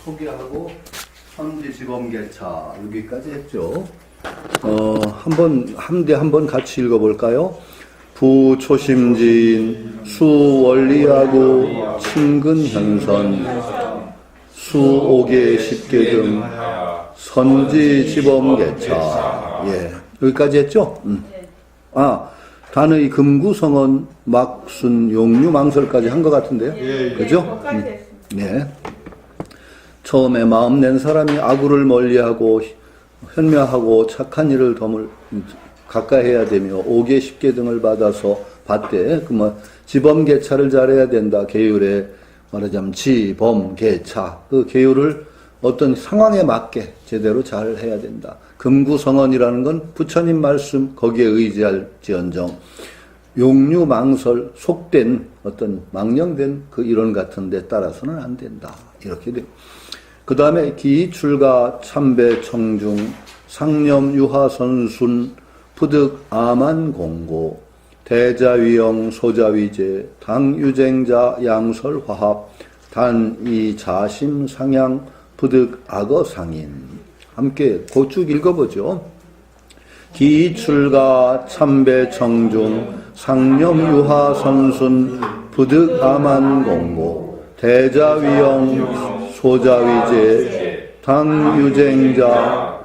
소개하고 선지지범계차 여기까지 했죠. 한번 같이 읽어볼까요? 부초심진 수원리하고 친근현선 수오계 십계 등 선지지범계차. 예, 여기까지 했죠? 단의 금구성언 막순 용유망설까지 한 것 같은데요. 그죠? 네. 처음에 마음 낸 사람이 악우를 멀리하고 현명하고 착한 일을 가까이 해야 되며 오계 십계 등을 받대 지범계차를 잘해야 된다. 계율에 말하자면 지범계차 그 계율을 어떤 상황에 맞게 제대로 잘 해야 된다. 금구성언이라는 건 부처님 말씀 거기에 의지할지언정 용유망설 속된 어떤 망령된 그 이론 같은 데 따라서는 안 된다. 이렇게 돼요. 그 다음에 기출가 참배 청중 상념 유하선순 부득 아만공고 대자위영 소자위제 당유쟁자 양설화합 단이자심 상향 부득 악어상인. 함께 고쭉 읽어보죠. 기출가 참배 청중 상념 유하선순 부득 아만공고 대자위영 소자위제 당유쟁자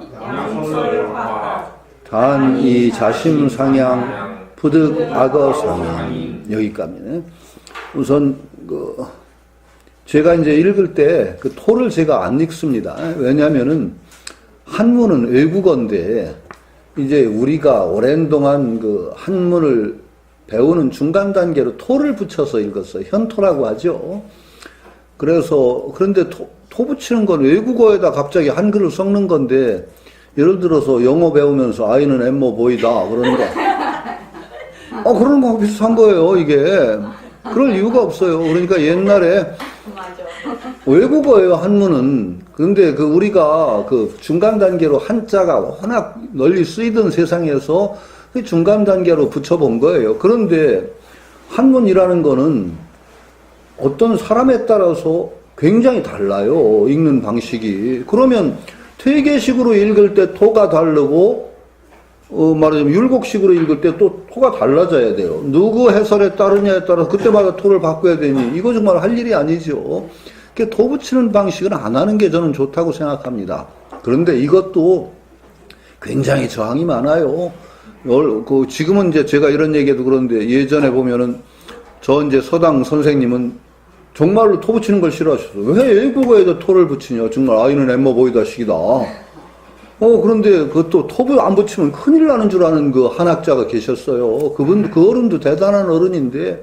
단이 자심상향 부득 악어상인. 여기까지네. 우선 제가 이제 읽을 때 그 토를 제가 안 읽습니다. 왜냐하면은 한문은 외국어인데 이제 우리가 오랜 동안 그 한문을 배우는 중간 단계로 토를 붙여서 읽었어요. 현토라고 하죠. 그런데 토 붙이는 건 외국어에다 갑자기 한글을 섞는 건데, 예를 들어서 영어 배우면서 아이는 엠모 보이다 그러는 거. 그런 거 비슷한 거예요, 이게. 그럴 이유가 없어요. 그러니까 옛날에 외국어예요, 한문은. 그런데 우리가 중간 단계로 한자가 워낙 널리 쓰이던 세상에서 중간 단계로 붙여본 거예요. 그런데 한문이라는 거는 어떤 사람에 따라서 굉장히 달라요. 읽는 방식이. 그러면 퇴계식으로 읽을 때 토가 다르고 말하자면 율곡식으로 읽을 때 또 토가 달라져야 돼요. 누구 해설에 따르냐에 따라서 그때마다 토를 바꿔야 되니 이거 정말 할 일이 아니죠. 토 붙이는 방식은 안 하는 게 저는 좋다고 생각합니다. 그런데 이것도 굉장히 저항이 많아요. 지금은 이제 제가 이런 얘기해도 그런데 예전에 보면은 이제 서당 선생님은 정말로 토 붙이는 걸 싫어하셨어요. 왜 외국어에다 토를 붙이냐. 정말 아이는 엠모 보이다 식이다. 그런데 그것도 토 안 붙이면 큰일 나는 줄 아는 그 한학자가 계셨어요. 그 어른도 대단한 어른인데,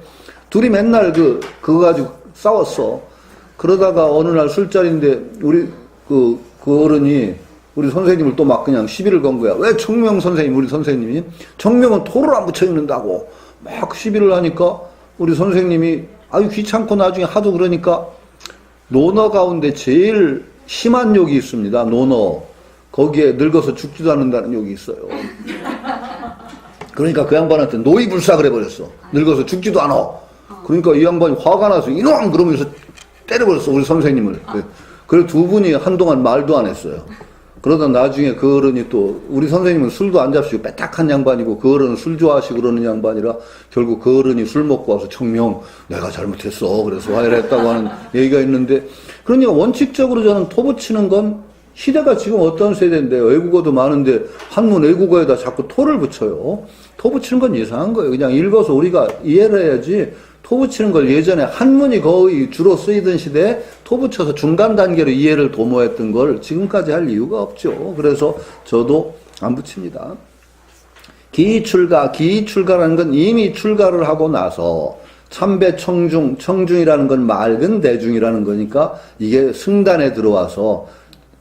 둘이 맨날 그거 가지고 싸웠어. 그러다가 어느 날 술자리인데, 우리 그 어른이 우리 선생님을 또 막 그냥 시비를 건 거야. 왜 청명 선생님, 우리 선생님이 청명은 토를 안 붙여 읽는다고 막 시비를 하니까 우리 선생님이 아유 귀찮고 나중에 하도 그러니까 논어 가운데 제일 심한 욕이 있습니다. 논어. 거기에 늙어서 죽지도 않는다는 욕이 있어요. 그러니까 그 양반한테 노이불삭을 해버렸어. 늙어서 죽지도 않아. 그러니까 이 양반이 화가 나서 이놈 그러면서 때려버렸어, 우리 선생님을. 그래서 두 분이 한동안 말도 안 했어요. 그러다 나중에 그 어른이 또, 우리 선생님은 술도 안 잡수고 빼딱한 양반이고 그 어른은 술 좋아하시고 그러는 양반이라 결국 그 어른이 술 먹고 와서 청명 내가 잘못했어 그래서 화해를 했다고 하는 얘기가 있는데, 그러니까 원칙적으로 저는 토 붙이는 건 시대가 지금 어떤 세대인데 외국어도 많은데 한문 외국어에다 자꾸 토를 붙여요. 토 붙이는 건 이상한 거예요. 그냥 읽어서 우리가 이해를 해야지. 토 붙이는 걸 예전에 한문이 거의 주로 쓰이던 시대에 토 붙여서 중간 단계로 이해를 도모했던 걸 지금까지 할 이유가 없죠. 그래서 저도 안 붙입니다. 기출가라는 건 이미 출가를 하고 나서 참배 청중이라는 건 맑은 대중이라는 거니까 이게 승단에 들어와서,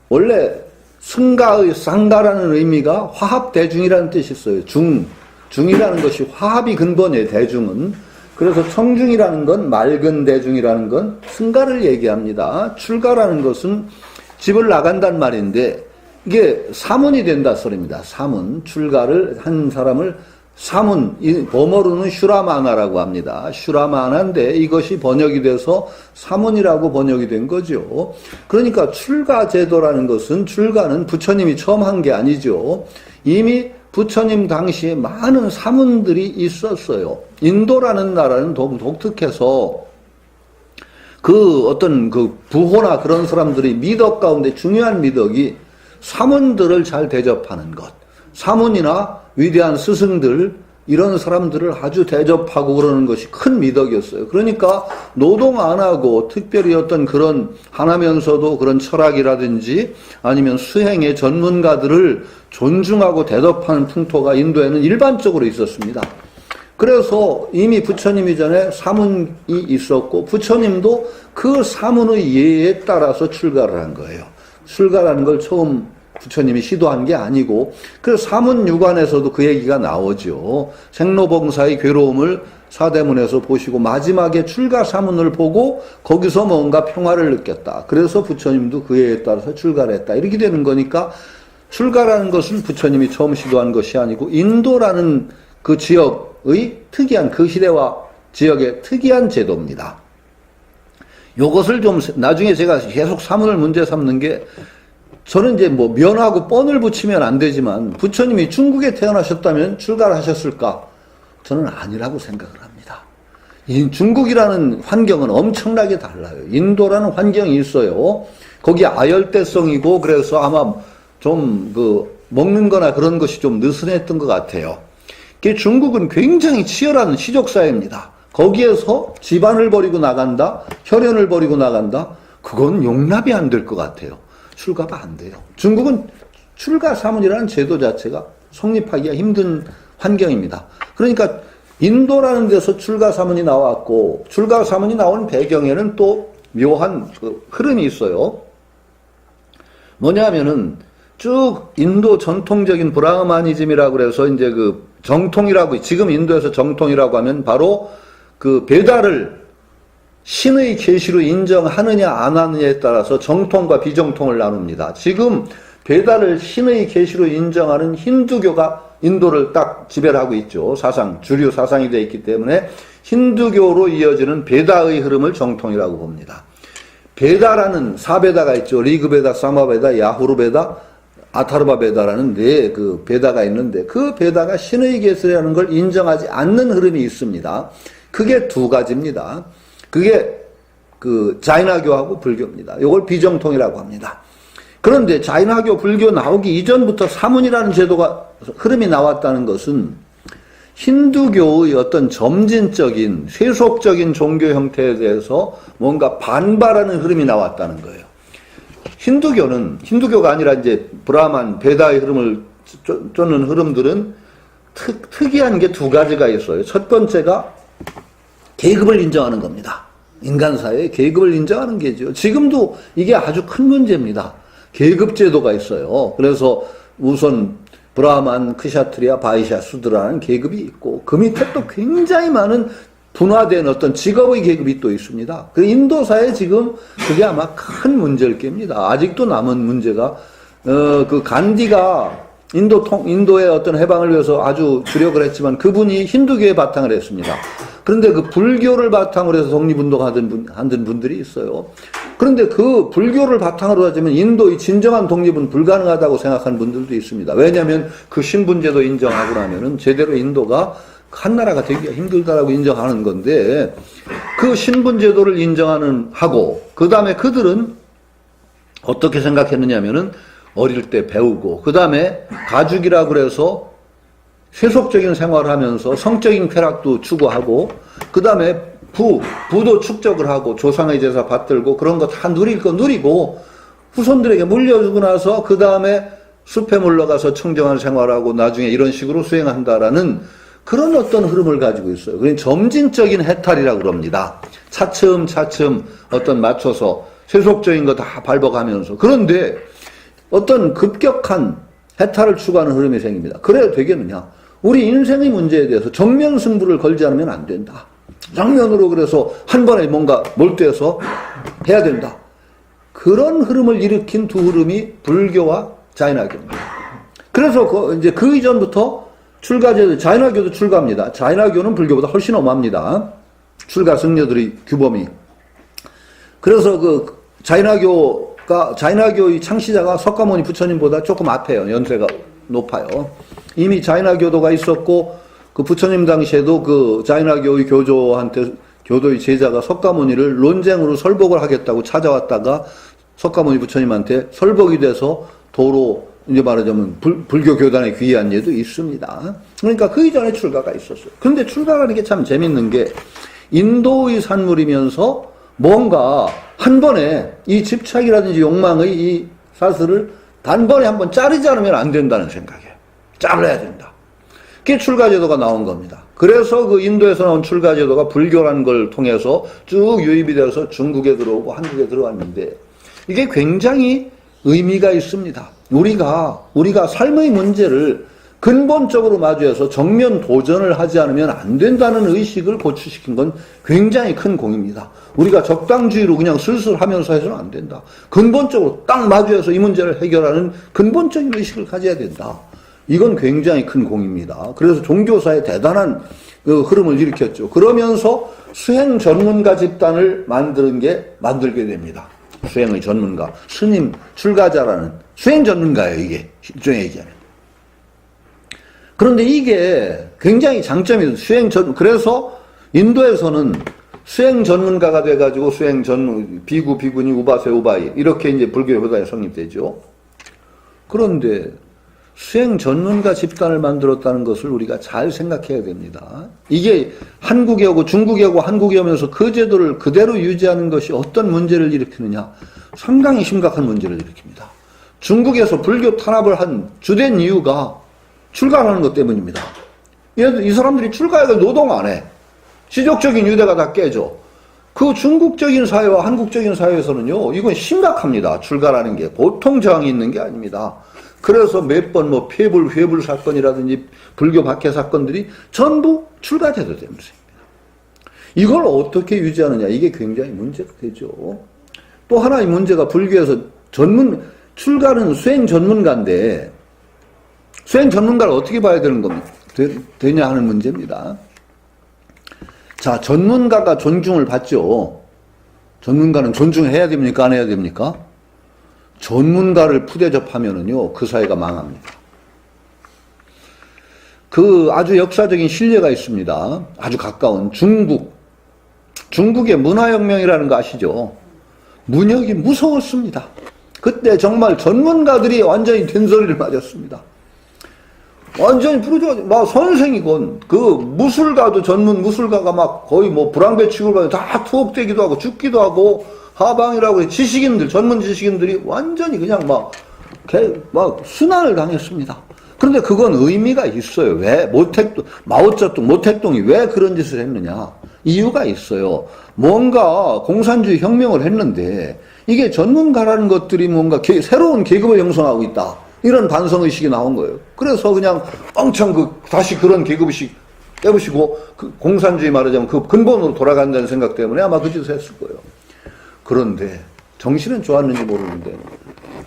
원래 승가의 쌍가라는 의미가 화합 대중이라는 뜻이 있어요. 중이라는 것이 화합이 근본이에요, 대중은. 그래서 청중이라는 건, 맑은 대중이라는 건 승가를 얘기합니다. 출가라는 것은 집을 나간단 말인데 이게 사문이 된다 소리입니다. 사문. 출가를 한 사람을 사문, 버머르는 슈라마나라고 합니다. 슈라마나인데 이것이 번역이 돼서 사문이라고 번역이 된 거죠. 그러니까 출가 제도라는 것은 출가는 부처님이 처음 한 게 아니죠. 이미 부처님 당시에 많은 사문들이 있었어요. 인도라는 나라는 독특해서 그 어떤 그 부호나 그런 사람들이 미덕 가운데 중요한 미덕이 사문들을 잘 대접하는 것. 사문이나 위대한 스승들, 이런 사람들을 아주 대접하고 그러는 것이 큰 미덕이었어요. 그러니까 노동 안 하고 특별히 어떤 그런 하나면서도 그런 철학이라든지 아니면 수행의 전문가들을 존중하고 대접하는 풍토가 인도에는 일반적으로 있었습니다. 그래서 이미 부처님 이전에 사문이 있었고 부처님도 그 사문의 예에 따라서 출가를 한 거예요. 출가라는 걸 처음 부처님이 시도한 게 아니고 그 사문유관에서도 그 얘기가 나오죠. 생로봉사의 괴로움을 사대문에서 보시고 마지막에 출가 사문을 보고 거기서 뭔가 평화를 느꼈다. 그래서 부처님도 그 예에 따라서 출가를 했다. 이렇게 되는 거니까 출가라는 것은 부처님이 처음 시도한 것이 아니고 인도라는 그 지역의 특이한 그 시대와 지역의 특이한 제도입니다. 요것을 좀 나중에 제가 계속 사문을 문제 삼는 게 저는 이제 뭐 면하고 뻔을 붙이면 안 되지만 부처님이 중국에 태어나셨다면 출가를 하셨을까? 저는 아니라고 생각을 합니다. 이 중국이라는 환경은 엄청나게 달라요. 인도라는 환경이 있어요. 거기 아열대성이고 그래서 아마 좀 그 먹는 거나 그런 것이 좀 느슨했던 것 같아요. 중국은 굉장히 치열한 시족사회입니다. 거기에서 집안을 버리고 나간다, 혈연을 버리고 나간다, 그건 용납이 안 될 것 같아요. 출가가 안 돼요. 중국은 출가 사문이라는 제도 자체가 성립하기가 힘든 환경입니다. 그러니까 인도라는 데서 출가 사문이 나왔고 출가 사문이 나온 배경에는 또 묘한 그 흐름이 있어요. 뭐냐면은 쭉 인도 전통적인 브라흐마니즘이라고 그래서 이제 그 정통이라고 지금 인도에서 정통이라고 하면 바로 그 베다를 신의 계시로 인정하느냐 안 하느냐에 따라서 정통과 비정통을 나눕니다. 지금 베다를 신의 계시로 인정하는 힌두교가 인도를 딱 지배를 하고 있죠. 사상, 주류 사상이 되어 있기 때문에 힌두교로 이어지는 베다의 흐름을 정통이라고 봅니다. 베다라는 사베다가 있죠. 리그베다, 사마베다, 야후르베다, 아타르바베다라는 네 그 베다가 있는데 그 베다가 신의 계시라는 걸 인정하지 않는 흐름이 있습니다. 그게 두 가지입니다. 그게 그 자인화교하고 불교입니다. 이걸 비정통이라고 합니다. 그런데 자인화교, 불교 나오기 이전부터 사문이라는 제도가 흐름이 나왔다는 것은 힌두교의 어떤 점진적인 세속적인 종교 형태에 대해서 뭔가 반발하는 흐름이 나왔다는 거예요. 힌두교가 아니라 이제 브라만, 베다의 흐름을 쫓는 흐름들은 특이한 게 두 가지가 있어요. 첫 번째가 계급을 인정하는 겁니다. 인간사회의 계급을 인정하는 게죠. 지금도 이게 아주 큰 문제입니다. 계급제도가 있어요. 그래서 우선 브라만, 크샤트리아, 바이샤, 수드라는 계급이 있고 그 밑에 또 굉장히 많은 분화된 어떤 직업의 계급이 또 있습니다. 그 인도사에 지금 그게 아마 큰 문제일 겁니다. 아직도 남은 문제가 그 간디가 인도의 어떤 해방을 위해서 아주 주력을 했지만 그분이 힌두교에 바탕을 했습니다. 그런데 그 불교를 바탕으로 해서 독립운동하던 분들이 있어요. 그런데 그 불교를 바탕으로 하자면 인도의 진정한 독립은 불가능하다고 생각하는 분들도 있습니다. 왜냐하면 그 신분제도 인정하고 나면은 제대로 인도가 한 나라가 되기가 힘들다라고 인정하는 건데 그 신분제도를 하고 그 다음에 그들은 어떻게 생각했느냐면은 어릴 때 배우고 그 다음에 가죽이라고 그래서 세속적인 생활을 하면서 성적인 쾌락도 추구하고 그 다음에 부도 축적을 하고 조상의 제사 받들고 그런 거 다 누릴 거 누리고 후손들에게 물려주고 나서 그 다음에 숲에 물러가서 청정한 생활하고 나중에 이런 식으로 수행한다라는 그런 어떤 흐름을 가지고 있어요. 그러니까 점진적인 해탈이라고 그럽니다. 차츰 어떤 맞춰서 세속적인 거 다 밟아가면서. 그런데 어떤 급격한 해탈을 추구하는 흐름이 생깁니다. 그래야 되겠느냐? 우리 인생의 문제에 대해서 정면 승부를 걸지 않으면 안 된다. 정면으로 그래서 한 번에 뭔가 몰두해서 해야 된다. 그런 흐름을 일으킨 두 흐름이 불교와 자인화교입니다. 그래서 이제 그 이전부터 출가제도, 자인화교도 출가입니다. 자인화교는 불교보다 훨씬 엄합니다. 출가 승려들의 규범이. 그래서 그 자인화교의 창시자가 석가모니 부처님보다 조금 앞에요. 연세가 높아요. 이미 자인화교도가 있었고, 그 부처님 당시에도 그 자인화교의 교도의 제자가 석가모니를 논쟁으로 설복을 하겠다고 찾아왔다가 석가모니 부처님한테 설복이 돼서 도로 이제 말하자면 불교 교단에 귀의한 예도 있습니다. 그러니까 그 이전에 출가가 있었어요. 그런데 출가라는 게 참 재밌는 게 인도의 산물이면서 뭔가 한 번에 이 집착이라든지 욕망의 이 사슬을 단번에 한번 자르지 않으면 안 된다는 생각이에요. 잘라야 된다. 그게 출가제도가 나온 겁니다. 그래서 그 인도에서 나온 출가제도가 불교라는 걸 통해서 쭉 유입이 되어서 중국에 들어오고 한국에 들어왔는데 이게 굉장히 의미가 있습니다. 우리가 삶의 문제를 근본적으로 마주해서 정면 도전을 하지 않으면 안 된다는 의식을 고취시킨 건 굉장히 큰 공입니다. 우리가 적당주의로 그냥 슬슬 하면서 해서는 안 된다. 근본적으로 딱 마주해서 이 문제를 해결하는 근본적인 의식을 가져야 된다. 이건 굉장히 큰 공입니다. 그래서 종교사에 대단한 그 흐름을 일으켰죠. 그러면서 수행 전문가 집단을 만들게 됩니다. 수행의 전문가, 스님, 출가자라는 수행 전문가예요, 이게. 일종의 얘기하면. 그런데 이게 굉장히 장점이 그래서 인도에서는 수행 전문가가 돼가지고 비구, 비구니, 우바세, 우바이, 이렇게 이제 불교 회가에 성립되죠. 그런데 수행 전문가 집단을 만들었다는 것을 우리가 잘 생각해야 됩니다. 이게 한국에 오고 중국에 오고 한국에 오면서 그 제도를 그대로 유지하는 것이 어떤 문제를 일으키느냐. 상당히 심각한 문제를 일으킵니다. 중국에서 불교 탄압을 한 주된 이유가 출가하는 것 때문입니다. 이 사람들이 출가해서 노동 안 해. 시족적인 유대가 다 깨져. 그 중국적인 사회와 한국적인 사회에서는요, 이건 심각합니다. 출가라는 게. 보통 저항이 있는 게 아닙니다. 그래서 몇 번 회불 사건이라든지 불교 박해 사건들이 전부 출가제도 때문입니다. 이걸 어떻게 유지하느냐, 이게 굉장히 문제가 되죠. 또 하나의 문제가 불교에서 출가는 수행 전문가인데, 수행 전문가를 어떻게 봐야 되냐 하는 문제입니다. 자, 전문가가 존중을 받죠. 전문가는 존중해야 됩니까? 안 해야 됩니까? 전문가를 푸대접하면은요, 그 사회가 망합니다. 그 아주 역사적인 신뢰가 있습니다. 아주 가까운 중국의 문화혁명이라는 거 아시죠? 문혁이 무서웠습니다. 그때 정말 전문가들이 완전히 된소리를 맞았습니다. 완전히 막 선생이건, 그 무술가도 전문 무술가가 막 거의 불황배 취급을 받아 다 투옥되기도 하고 죽기도 하고, 하방이라고 지식인들, 전문 지식인들이 완전히 그냥 막 순환을 당했습니다. 그런데 그건 의미가 있어요. 왜? 모택동이 왜 그런 짓을 했느냐? 이유가 있어요. 뭔가 공산주의 혁명을 했는데, 이게 전문가라는 것들이 뭔가 새로운 계급을 형성하고 있다. 이런 반성의식이 나온 거예요. 그래서 그냥 엄청 다시 그런 계급의식 깨부시고, 공산주의 말하자면 그 근본으로 돌아간다는 생각 때문에 아마 그 짓을 했을 거예요. 그런데 정신은 좋았는지 모르는데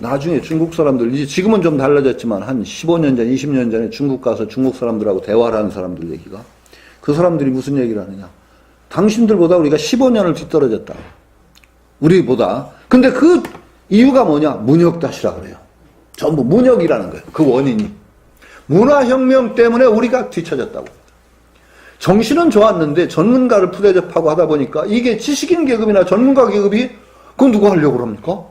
나중에 중국 사람들, 이제 지금은 좀 달라졌지만 한 15년 전, 20년 전에 중국 가서 중국 사람들하고 대화를 하는 사람들 얘기가, 그 사람들이 무슨 얘기를 하느냐. 당신들보다 우리가 15년을 뒤떨어졌다. 우리보다. 근데 그 이유가 뭐냐? 문혁탓이라 그래요. 전부 문혁이라는 거예요. 그 원인이. 문화혁명 때문에 우리가 뒤처졌다고. 정신은 좋았는데 전문가를 푸대접하고 하다 보니까 이게 지식인 계급이나 전문가 계급이 그건 누가 하려고 그럽니까?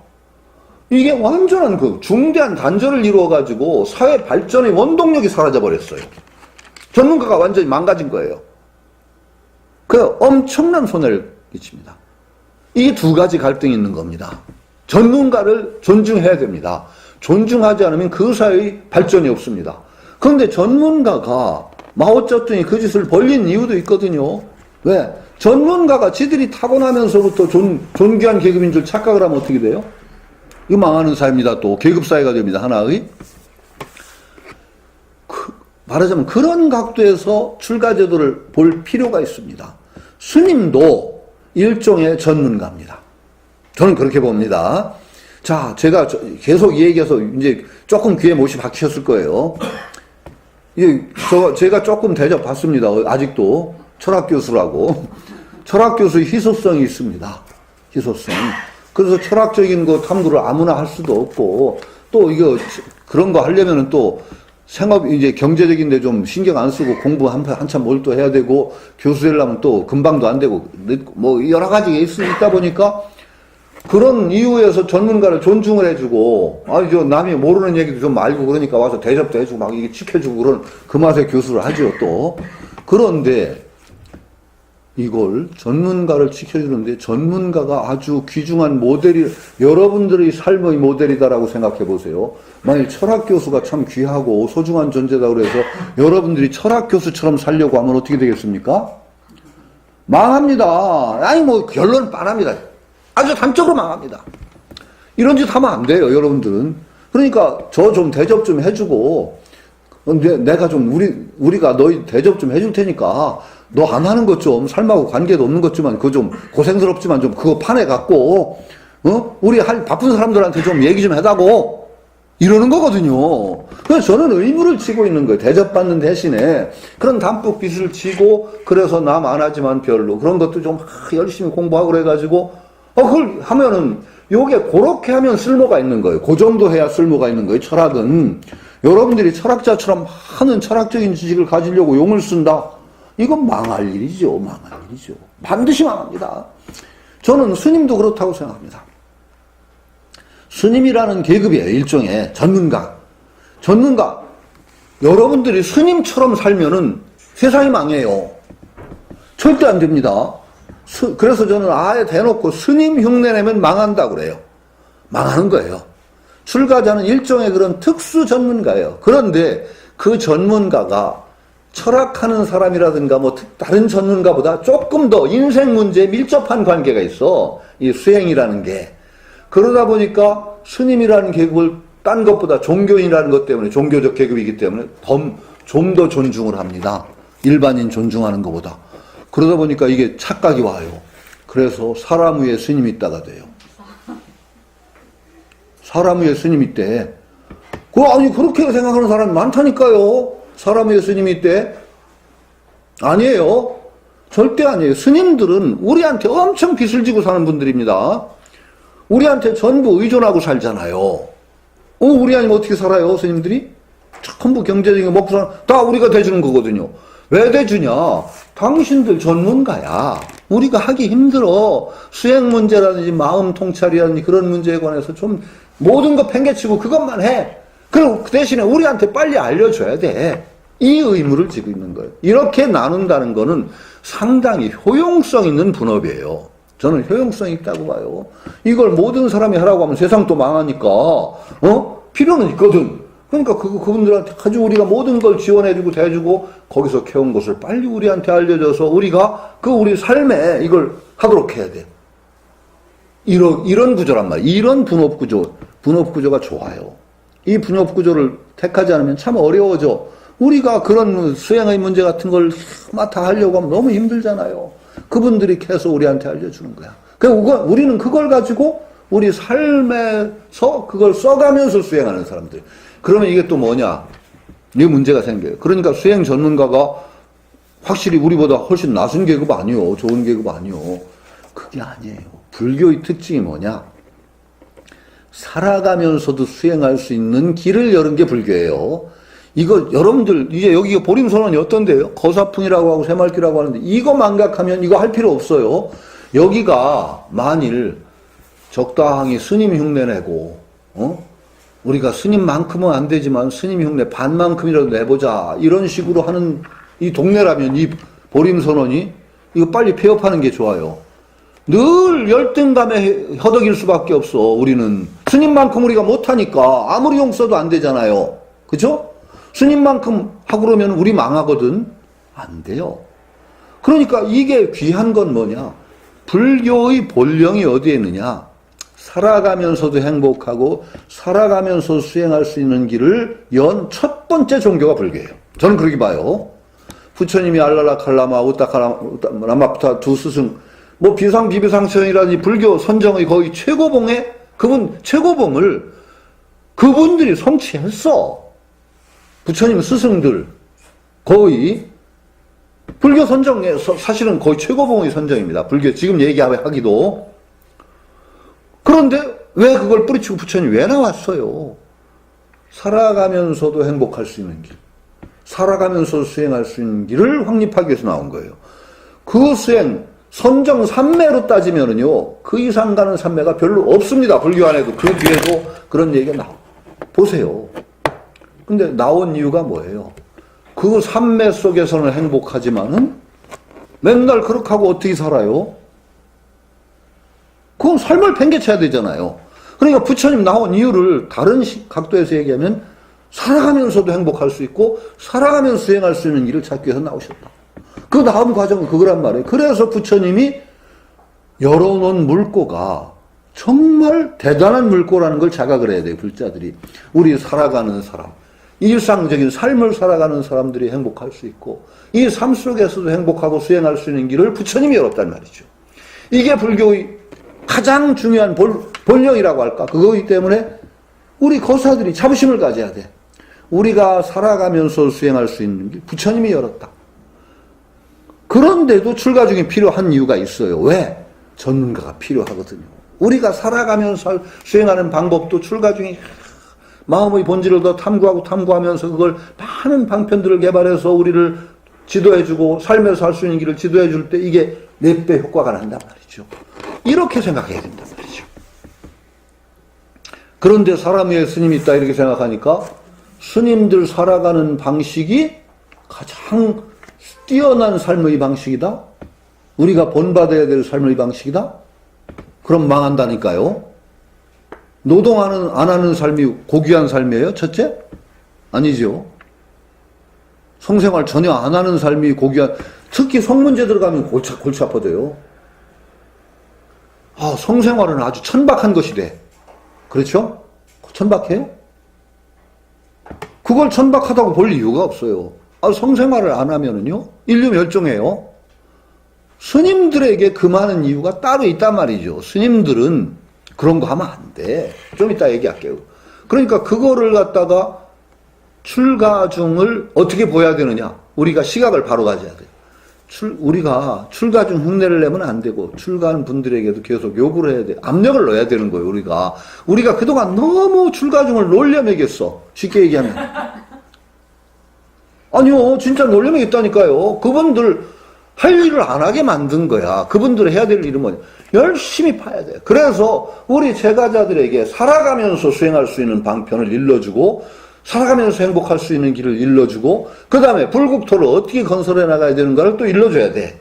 이게 완전한 중대한 단절을 이루어가지고 사회 발전의 원동력이 사라져버렸어요. 전문가가 완전히 망가진 거예요. 그 엄청난 손해를 끼칩니다. 이게 두 가지 갈등이 있는 겁니다. 전문가를 존중해야 됩니다. 존중하지 않으면 그 사회의 발전이 없습니다. 그런데 전문가가 마오쩌둥이 그 짓을 벌린 이유도 있거든요. 왜? 전문가가 지들이 타고나면서부터 존귀한 계급인 줄 착각을 하면 어떻게 돼요? 이거 망하는 사회입니다. 또 계급사회가 됩니다. 하나의. 말하자면 그런 각도에서 출가제도를 볼 필요가 있습니다. 스님도 일종의 전문가입니다. 저는 그렇게 봅니다. 자, 제가 계속 이 얘기해서 이제 조금 귀에 못이 박히셨을 거예요. 제가 조금 대접받습니다. 아직도. 철학교수라고. 철학교수의 희소성이 있습니다. 희소성. 그래서 철학적인 거 탐구를 아무나 할 수도 없고, 또 이거, 그런 거 하려면은 또 생업, 이제 경제적인데 좀 신경 안 쓰고 공부 한참 몰두해야 되고, 교수 되려면 또 금방도 안 되고, 뭐 여러 가지가 있다 보니까, 그런 이유에서 전문가를 존중을 해주고, 남이 모르는 얘기도 좀 알고 그러니까 와서 대접도 해주고 막 이게 지켜주고 그런 그 맛에 교수를 하죠, 또. 그런데 이걸 전문가를 지켜주는데 전문가가 아주 귀중한 모델이, 여러분들의 삶의 모델이다라고 생각해 보세요. 만일 철학 교수가 참 귀하고 소중한 존재다 그래서 여러분들이 철학 교수처럼 살려고 하면 어떻게 되겠습니까? 망합니다. 아니, 뭐, 결론은 빤합니다. 아주 단적으로 망합니다. 이런 짓 하면 안 돼요, 여러분들은. 그러니까 저 좀 대접 좀 해주고, 내가 좀 우리가 너희 대접 좀 해줄 테니까 너 안 하는 것 좀, 삶하고 관계도 없는 것지만 그거 좀 고생스럽지만 좀 그거 판에 갖고 우리 바쁜 사람들한테 좀 얘기 좀 해다고 이러는 거거든요. 그래서 저는 의무를 지고 있는 거예요. 대접받는 대신에 그런 담뿍 빚을 지고, 그래서 남 안 하지만 별로 그런 것도 좀 열심히 공부하고 그래가지고 그걸 하면은, 요게 그렇게 하면 쓸모가 있는 거예요. 그 정도 해야 쓸모가 있는 거예요. 철학은 여러분들이 철학자처럼 하는 철학적인 지식을 가지려고 용을 쓴다, 이건 망할 일이죠. 망할 일이죠. 반드시 망합니다. 저는 스님도 그렇다고 생각합니다. 스님이라는 계급이에요. 일종의 전문가. 여러분들이 스님처럼 살면은 세상이 망해요. 절대 안 됩니다. 그래서 저는 아예 대놓고 스님 흉내내면 망한다 그래요. 망하는 거예요. 출가자는 일종의 그런 특수 전문가예요. 그런데 그 전문가가 철학하는 사람이라든가 뭐 다른 전문가보다 조금 더 인생 문제에 밀접한 관계가 있어. 이 수행이라는 게. 그러다 보니까 스님이라는 계급을 딴 것보다 종교인이라는 것 때문에, 종교적 계급이기 때문에 좀 더 존중을 합니다. 일반인 존중하는 것보다. 그러다 보니까 이게 착각이 와요. 그래서 사람 위에 스님이 있다가 돼요. 사람 위에 스님이 있대. 아니, 그렇게 생각하는 사람이 많다니까요. 사람 위에 스님이 있대. 아니에요. 절대 아니에요. 스님들은 우리한테 엄청 빚을 지고 사는 분들입니다. 우리한테 전부 의존하고 살잖아요. 우리 아니면 어떻게 살아요, 스님들이? 전부 경제적인 먹고 사는, 다 우리가 대주는 거거든요. 왜 대주냐? 당신들 전문가야. 우리가 하기 힘들어. 수행 문제라든지 마음 통찰이라든지 그런 문제에 관해서 좀 모든 거 팽개치고 그것만 해. 그리고 그 대신에 우리한테 빨리 알려줘야 돼. 이 의무를 지고 있는 거예요. 이렇게 나눈다는 거는 상당히 효용성 있는 분업이에요. 저는 효용성이 있다고 봐요. 이걸 모든 사람이 하라고 하면 세상 또 망하니까, 필요는 있거든. 그러니까 그분들한테 아주 우리가 모든 걸 지원해주고 대주고, 거기서 캐온 것을 빨리 우리한테 알려줘서 우리가 우리 삶에 이걸 하도록 해야 돼. 이런 구조란 말이에요. 이런 분업구조가 좋아요. 이 분업구조를 택하지 않으면 참 어려워져. 우리가 그런 수행의 문제 같은 걸 맡아 하려고 하면 너무 힘들잖아요. 그분들이 계속 우리한테 알려주는 거야. 그러니까 우리는 그걸 가지고 우리 삶에서 그걸 써가면서 수행하는 사람들. 그러면 이게 또 뭐냐? 이게 문제가 생겨요. 그러니까 수행 전문가가 확실히 우리보다 훨씬 낮은 계급 아니요. 좋은 계급 아니요. 그게 아니에요. 불교의 특징이 뭐냐? 살아가면서도 수행할 수 있는 길을 여는 게 불교예요. 이거 여러분들 이제 여기 보림선언이 어떤데요? 거사풍이라고 하고 새말기라고 하는데 이거 망각하면 이거 할 필요 없어요. 여기가 만일 적당히 스님 흉내내고 우리가 스님만큼은 안 되지만 스님 흉내 반만큼이라도 내보자 이런 식으로 하는 이 동네라면 이 보림선언이 이거 빨리 폐업하는 게 좋아요. 늘 열등감에 허덕일 수밖에 없어. 우리는 스님만큼 우리가 못하니까 아무리 용 써도 안 되잖아요. 그죠? 스님만큼 하고 그러면 우리 망하거든. 안 돼요. 그러니까 이게 귀한 건 뭐냐? 불교의 본령이 어디에 있느냐? 살아가면서도 행복하고 살아가면서 수행할 수 있는 길을 연 첫 번째 종교가 불교예요. 저는 그렇게 봐요. 부처님이 알랄라 칼라마 우따카라마부터 두 스승 뭐 비상비비상천이라든지 불교 선정의 거의 최고봉에 최고봉을 그분들이 성취했어. 부처님 스승들 거의 불교 선정에서 사실은 거의 최고봉의 선정입니다. 불교 지금 얘기하기도. 그런데 왜 그걸 뿌리치고 부처님이 왜 나왔어요? 살아가면서도 행복할 수 있는 길, 살아가면서 수행할 수 있는 길을 확립하기 위해서 나온 거예요. 그 수행, 선정 삼매로 따지면은요, 그 이상 가는 삼매가 별로 없습니다. 불교 안에도. 그 뒤에도 그런 얘기가 나와요. 보세요. 근데 나온 이유가 뭐예요? 그 삼매 속에서는 행복하지만은 맨날 그렇게 하고 어떻게 살아요? 그건 삶을 팽개쳐야 되잖아요. 그러니까 부처님 나온 이유를 다른 각도에서 얘기하면 살아가면서도 행복할 수 있고 살아가면서 수행할 수 있는 길을 찾기 위해서 나오셨다. 그 다음 과정은 그거란 말이에요. 그래서 부처님이 열어놓은 물꼬가 정말 대단한 물꼬라는 걸 자각을 해야 돼요. 불자들이. 우리 살아가는 사람, 일상적인 삶을 살아가는 사람들이 행복할 수 있고 이 삶 속에서도 행복하고 수행할 수 있는 길을 부처님이 열었단 말이죠. 이게 불교의 가장 중요한 본령이라고 할까? 그거기 때문에 우리 거사들이 자부심을 가져야 돼. 우리가 살아가면서 수행할 수 있는 길 부처님이 열었다. 그런데도 출가 중에 필요한 이유가 있어요. 왜? 전문가가 필요하거든요. 우리가 살아가면서 수행하는 방법도 출가 중에 마음의 본질을 더 탐구하면서 그걸 많은 방편들을 개발해서 우리를 지도해주고 삶에서 할 수 있는 길을 지도해줄 때 이게 4배 효과가 난단 말이죠. 이렇게 생각해야 된단 말이죠. 그런데 사람 위에 스님이 있다 이렇게 생각하니까 스님들 살아가는 방식이 가장 뛰어난 삶의 방식이다? 우리가 본받아야 될 삶의 방식이다? 그럼 망한다니까요. 노동 안 하는 삶이 고귀한 삶이에요? 첫째? 아니죠. 성생활 전혀 안 하는 삶이 고귀한, 특히 성문제 들어가면 골치 아파져요. 아, 성생활은 아주 천박한 것이 돼. 그렇죠? 천박해요? 그걸 천박하다고 볼 이유가 없어요. 아, 성생활을 안 하면은요, 인류 멸종해요. 스님들에게 그 많은 이유가 따로 있단 말이죠. 스님들은 그런 거 하면 안 돼. 좀 이따 얘기할게요. 그러니까 그거를 갖다가 출가중을 어떻게 보여야 되느냐? 우리가 시각을 바로 가져야 돼요. 우리가 출가중 흉내를 내면 안 되고 출가한 분들에게도 계속 요구를 해야 돼. 압력을 넣어야 되는 거예요. 우리가 그동안 너무 출가중을 놀려먹였어. 쉽게 얘기하면. 아니요, 진짜 놀려먹였다니까요. 그분들 할 일을 안 하게 만든 거야. 그분들 해야 될 일은 뭐냐? 열심히 파야 돼요. 그래서 우리 제가자들에게 살아가면서 수행할 수 있는 방편을 일러주고 살아가면서 행복할 수 있는 길을 일러주고 그 다음에 불국토를 어떻게 건설해 나가야 되는가를 또 일러줘야 돼.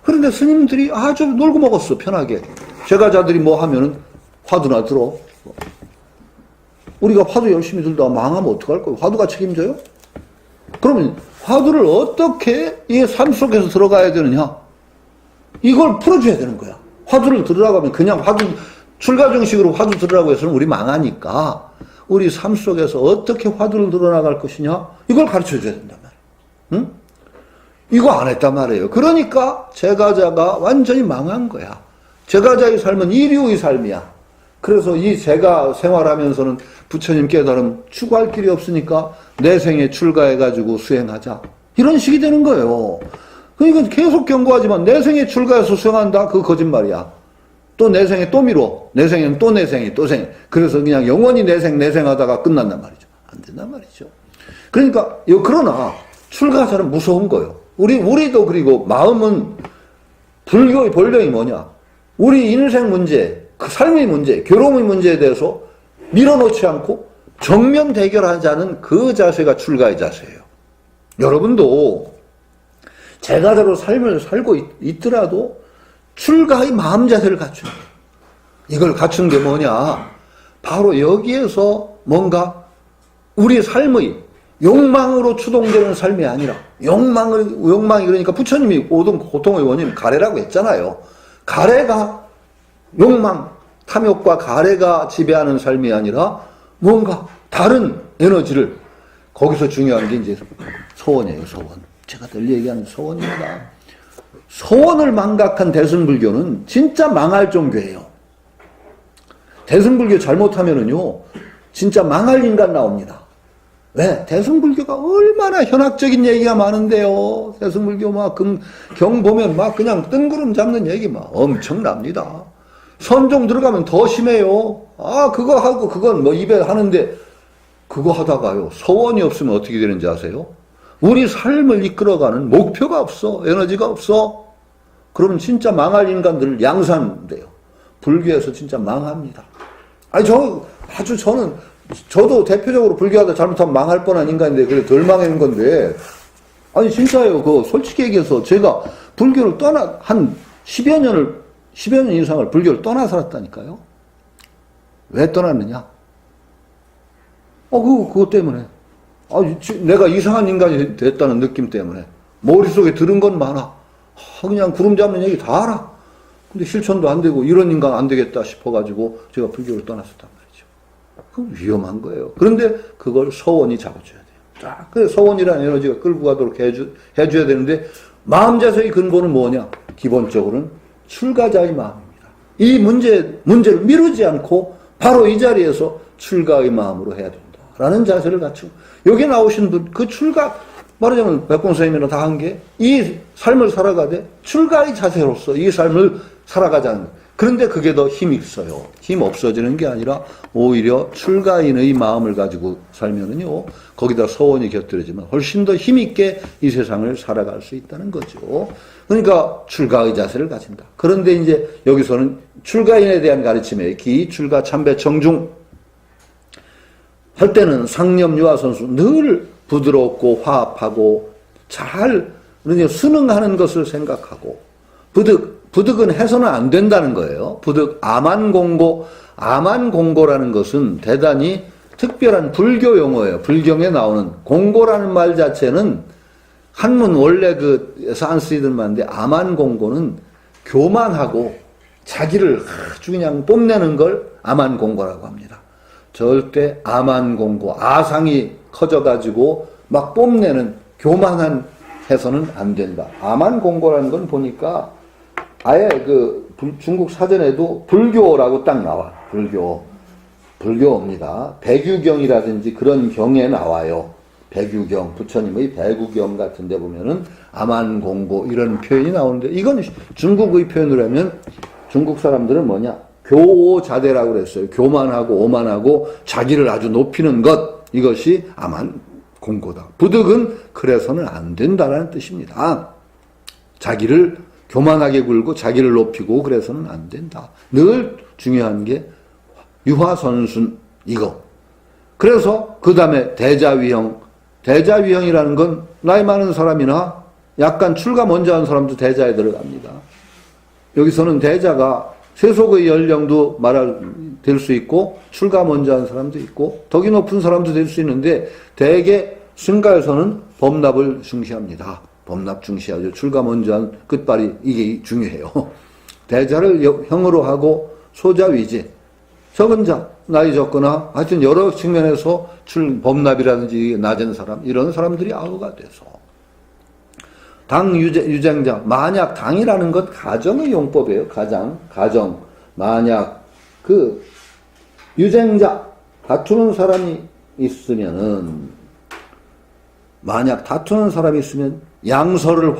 그런데 스님들이 아주 놀고 먹었어. 편하게. 제가자들이 뭐 하면은 화두나 들어. 우리가 화두 열심히 들다가 망하면 어떡할 거예요? 화두가 책임져요? 그러면 화두를 어떻게 이 삶 속에서 들어가야 되느냐? 이걸 풀어줘야 되는 거야. 화두를 들으라고 하면 그냥 출가정식으로 화두 들으라고 해서는 우리 망하니까 우리 삶 속에서 어떻게 화두를 들어나갈 것이냐? 이걸 가르쳐 줘야 된단 말이에요. 응? 이거 안 했단 말이에요. 그러니까 제가자가 완전히 망한 거야. 제가자의 삶은 이류의 삶이야. 그래서 이 제가 생활하면서는 부처님 깨달음 추구할 길이 없으니까 내 생에 출가해가지고 수행하자. 이런 식이 되는 거예요. 그러니까 계속 경고하지만 내 생에 출가해서 수행한다? 그거 거짓말이야. 또 내 생에 또 미뤄. 내 생에는 또 내 생에 또 생에. 그래서 그냥 영원히 내생 하다가 끝난단 말이죠. 안 된단 말이죠. 그러니까 그러나 출가자는 무서운 거예요. 우리도 그리고 마음은 불교의 본령이 뭐냐? 우리 인생 문제, 그 삶의 문제, 괴로움의 문제에 대해서 밀어놓지 않고 정면 대결하자는 그 자세가 출가의 자세예요. 여러분도 제가대로 삶을 살고 있더라도 출가의 마음 자세를 갖추는 거예요. 이걸 갖춘 게 뭐냐? 바로 여기에서 뭔가 우리 삶의 욕망으로 추동되는 삶이 아니라 욕망이 그러니까 부처님이 모든 고통의 원인 가래라고 했잖아요. 가래가 욕망, 탐욕과 가래가 지배하는 삶이 아니라 뭔가 다른 에너지를 거기서 중요한 게 이제 소원이에요. 소원. 제가 늘 얘기하는 소원입니다. 소원을 망각한 대승불교는 진짜 망할 종교예요. 대승불교 잘못하면은요 진짜 망할 인간 나옵니다. 왜? 대승불교가 얼마나 현학적인 얘기가 많은데요. 대승불교 경 보면 그냥 뜬구름 잡는 얘기 엄청납니다. 선종 들어가면 더 심해요. 그거 하고 그건 입에 하는데 그거 하다가요. 서원이 없으면 어떻게 되는지 아세요? 우리 삶을 이끌어가는 목표가 없어. 에너지가 없어. 그러면 진짜 망할 인간들을 양산돼요. 불교에서 진짜 망합니다. 저도 대표적으로 불교하다 잘못하면 망할 뻔한 인간인데, 그래, 덜 망하는 건데, 진짜요. 솔직히 얘기해서 제가 불교를 한 10여 년 이상을 불교를 떠나 살았다니까요. 왜 떠났느냐? 그것 때문에. 내가 이상한 인간이 됐다는 느낌 때문에. 머릿속에 들은 건 많아. 그냥 구름 잡는 얘기 다 알아. 근데 실천도 안 되고, 이런 인간 안 되겠다 싶어가지고, 제가 불교를 떠났었단 말이죠. 그건 위험한 거예요. 그런데 그걸 서원이 잡아줘야 돼요. 그래서 서원이라는 에너지가 끌고 가도록 해줘야 되는데, 마음 자세의 근본은 뭐냐? 기본적으로는 출가자의 마음입니다. 이 문제를 미루지 않고, 바로 이 자리에서 출가의 마음으로 해야 된다라는 자세를 갖추고, 여기 나오신 분, 그 출가, 말하자면 백공 선생님이랑 다 한 게, 이 삶을 살아가되 출가의 자세로서 이 삶을 살아가자는 거예요. 그런데 그게 더 힘이 있어요. 힘 없어지는 게 아니라 오히려 출가인의 마음을 가지고 살면은요, 거기다 서원이 곁들여지면 훨씬 더 힘있게 이 세상을 살아갈 수 있다는 거죠. 그러니까 출가의 자세를 가진다. 그런데 이제 여기서는 출가인에 대한 가르침에 기, 출가, 참배, 정중 할 때는 상념, 유화, 선수 늘 부드럽고 화합하고 잘 순응하는 것을 생각하고, 부득은 해서는 안 된다는 거예요. 아만공고라는 것은 대단히 특별한 불교 용어예요. 불경에 나오는 공고라는 말 자체는 한문 원래 그에서 안 쓰이던 말인데, 아만공고는 교만하고 자기를 아주 그냥 뽐내는 걸 아만공고라고 합니다. 절대 아만공고, 아상이 커져가지고 막 뽐내는 교만한 해서는 안 된다. 아만공고라는 건 보니까 아예 중국 사전에도 불교라고 딱 나와. 불교입니다. 백유경이라든지 그런 경에 나와요. 백유경, 부처님의 백유경 같은 데 보면은 아만공고 이런 표현이 나오는데, 이건 중국의 표현으로 하면 중국 사람들은 교오자대라고 그랬어요. 교만하고 오만하고 자기를 아주 높이는 것, 이것이 아만공고다. 부득은 그래서는 안 된다라는 뜻입니다. 자기를 교만하게 굴고 자기를 높이고 그래서는 안 된다. 늘 중요한 게 유화선순, 이거. 그래서 그 다음에 대자위형. 대자위형이라는 건 나이 많은 사람이나 약간 출가 먼저 한 사람도 대자에 들어갑니다. 여기서는 대자가 세속의 연령도 될 수 있고, 출가 먼저 한 사람도 있고, 덕이 높은 사람도 될 수 있는데, 대개 승가에서는 법납을 중시합니다. 법납 중시하죠. 출가 먼저 한 끝발이 이게 중요해요. 대자를 형으로 하고, 소자위지, 적은 자, 나이 적거나, 하여튼 여러 측면에서 법납이라든지 낮은 사람, 이런 사람들이 아우가 돼서. 당 유쟁자, 만약 당이라는 것 가정의 용법이에요. 가정. 만약 유쟁자, 다투는 사람이 있으면은, 양서를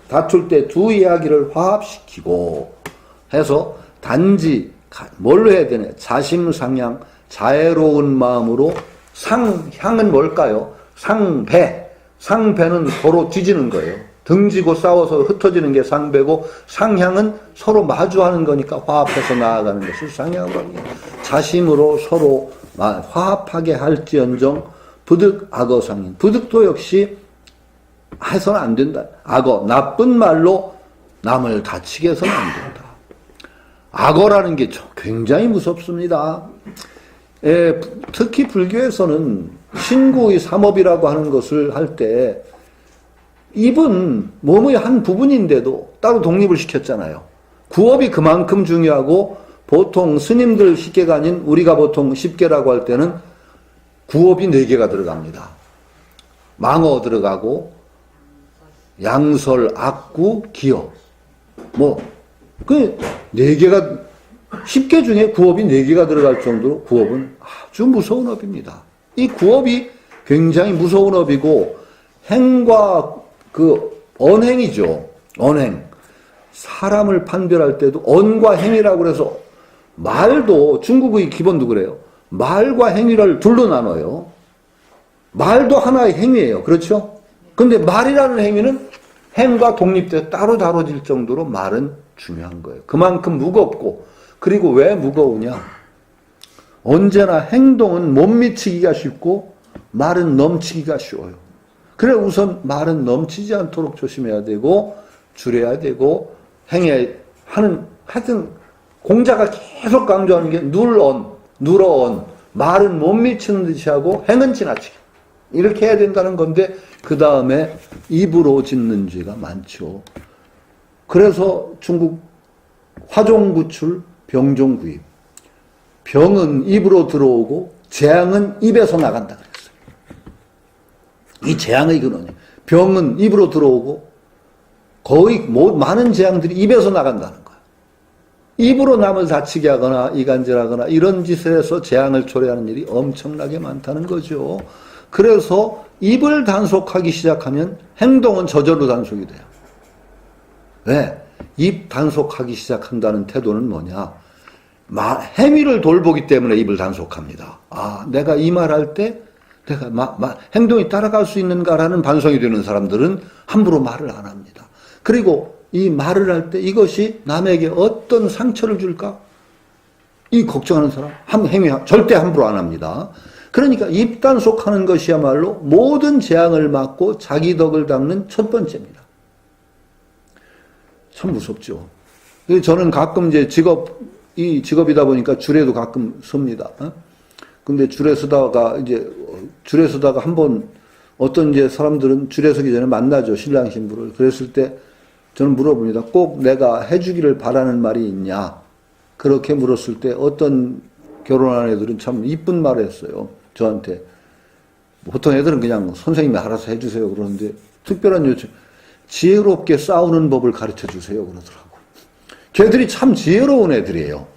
다툴 때 두 이야기를 화합시키고 해서 단지 뭘로 해야 되냐? 자심상향, 자애로운 마음으로 향은 뭘까요? 상배는 서로 뒤지는 거예요. 등지고 싸워서 흩어지는 게 상배고, 상향은 서로 마주하는 거니까 화합해서 나아가는 것을 상향으로 합니다. 자심으로 서로 화합하게 할지언정 부득 악어상인. 부득도 역시 해서는 안 된다. 악어, 나쁜 말로 남을 다치게 해서는 안 된다. 악어라는 게 굉장히 무섭습니다. 특히 불교에서는 신구의 삼업이라고 하는 것을 할 때, 입은 몸의 한 부분인데도 따로 독립을 시켰잖아요. 구업이 그만큼 중요하고, 보통 스님들 10개가 아닌 우리가 보통 10개라고 할 때는 구업이 4개가 들어갑니다. 망어 들어가고, 양설, 악구, 기어. 10개 중에 구업이 4개가 들어갈 정도로 구업은 아주 무서운 업입니다. 이 구업이 굉장히 무서운 업이고 행과 그 언행이죠. 언행. 사람을 판별할 때도 언과 행위라고 그래서 말도 중국의 기본도 그래요. 말과 행위를 둘로 나눠요. 말도 하나의 행위예요. 그렇죠? 근데 말이라는 행위는 행과 독립돼서 따로 다뤄질 정도로 말은 중요한 거예요. 그만큼 무겁고, 그리고 왜 무거우냐? 언제나 행동은 못 미치기가 쉽고 말은 넘치기가 쉬워요. 그래 우선 말은 넘치지 않도록 조심해야 되고 줄여야 되고 행해야 하는, 하여튼 공자가 계속 강조하는 게 눌어언. 말은 못 미치는 듯이 하고 행은 지나치게. 이렇게 해야 된다는 건데 그 다음에 입으로 짓는 죄가 많죠. 그래서 중국 화종구출, 병종구입. 병은 입으로 들어오고 재앙은 입에서 나간다 그랬어요. 이 재앙의 근원이에요. 병은 입으로 들어오고 거의 많은 재앙들이 입에서 나간다는 거예요. 입으로 남을 다치게 하거나 이간질하거나 이런 짓을 해서 재앙을 초래하는 일이 엄청나게 많다는 거죠. 그래서 입을 단속하기 시작하면 행동은 저절로 단속이 돼요. 왜? 입 단속하기 시작한다는 태도는 뭐냐? 행위를 돌보기 때문에 입을 단속합니다. 아, 내가 이 말할 때 내가 행동이 따라갈 수 있는가라는 반성이 되는 사람들은 함부로 말을 안 합니다. 그리고 이 말을 할 때 이것이 남에게 어떤 상처를 줄까? 이 걱정하는 사람, 행위 절대 함부로 안 합니다. 그러니까 입 단속하는 것이야말로 모든 재앙을 막고 자기 덕을 닦는 첫 번째입니다. 참 무섭죠. 저는 가끔 이제 직업이다 보니까 줄에도 가끔 섭니다. 근데 줄에 서다가 한번 어떤 이제 사람들은 줄에 서기 전에 만나죠. 신랑 신부를. 그랬을 때 저는 물어봅니다. 꼭 내가 해주기를 바라는 말이 있냐? 그렇게 물었을 때 어떤 결혼한 애들은 참 이쁜 말을 했어요. 저한테. 보통 애들은 그냥 선생님이 알아서 해주세요 그러는데 특별한 요청, 지혜롭게 싸우는 법을 가르쳐 주세요 그러더라고. 걔들이 참 지혜로운 애들이에요.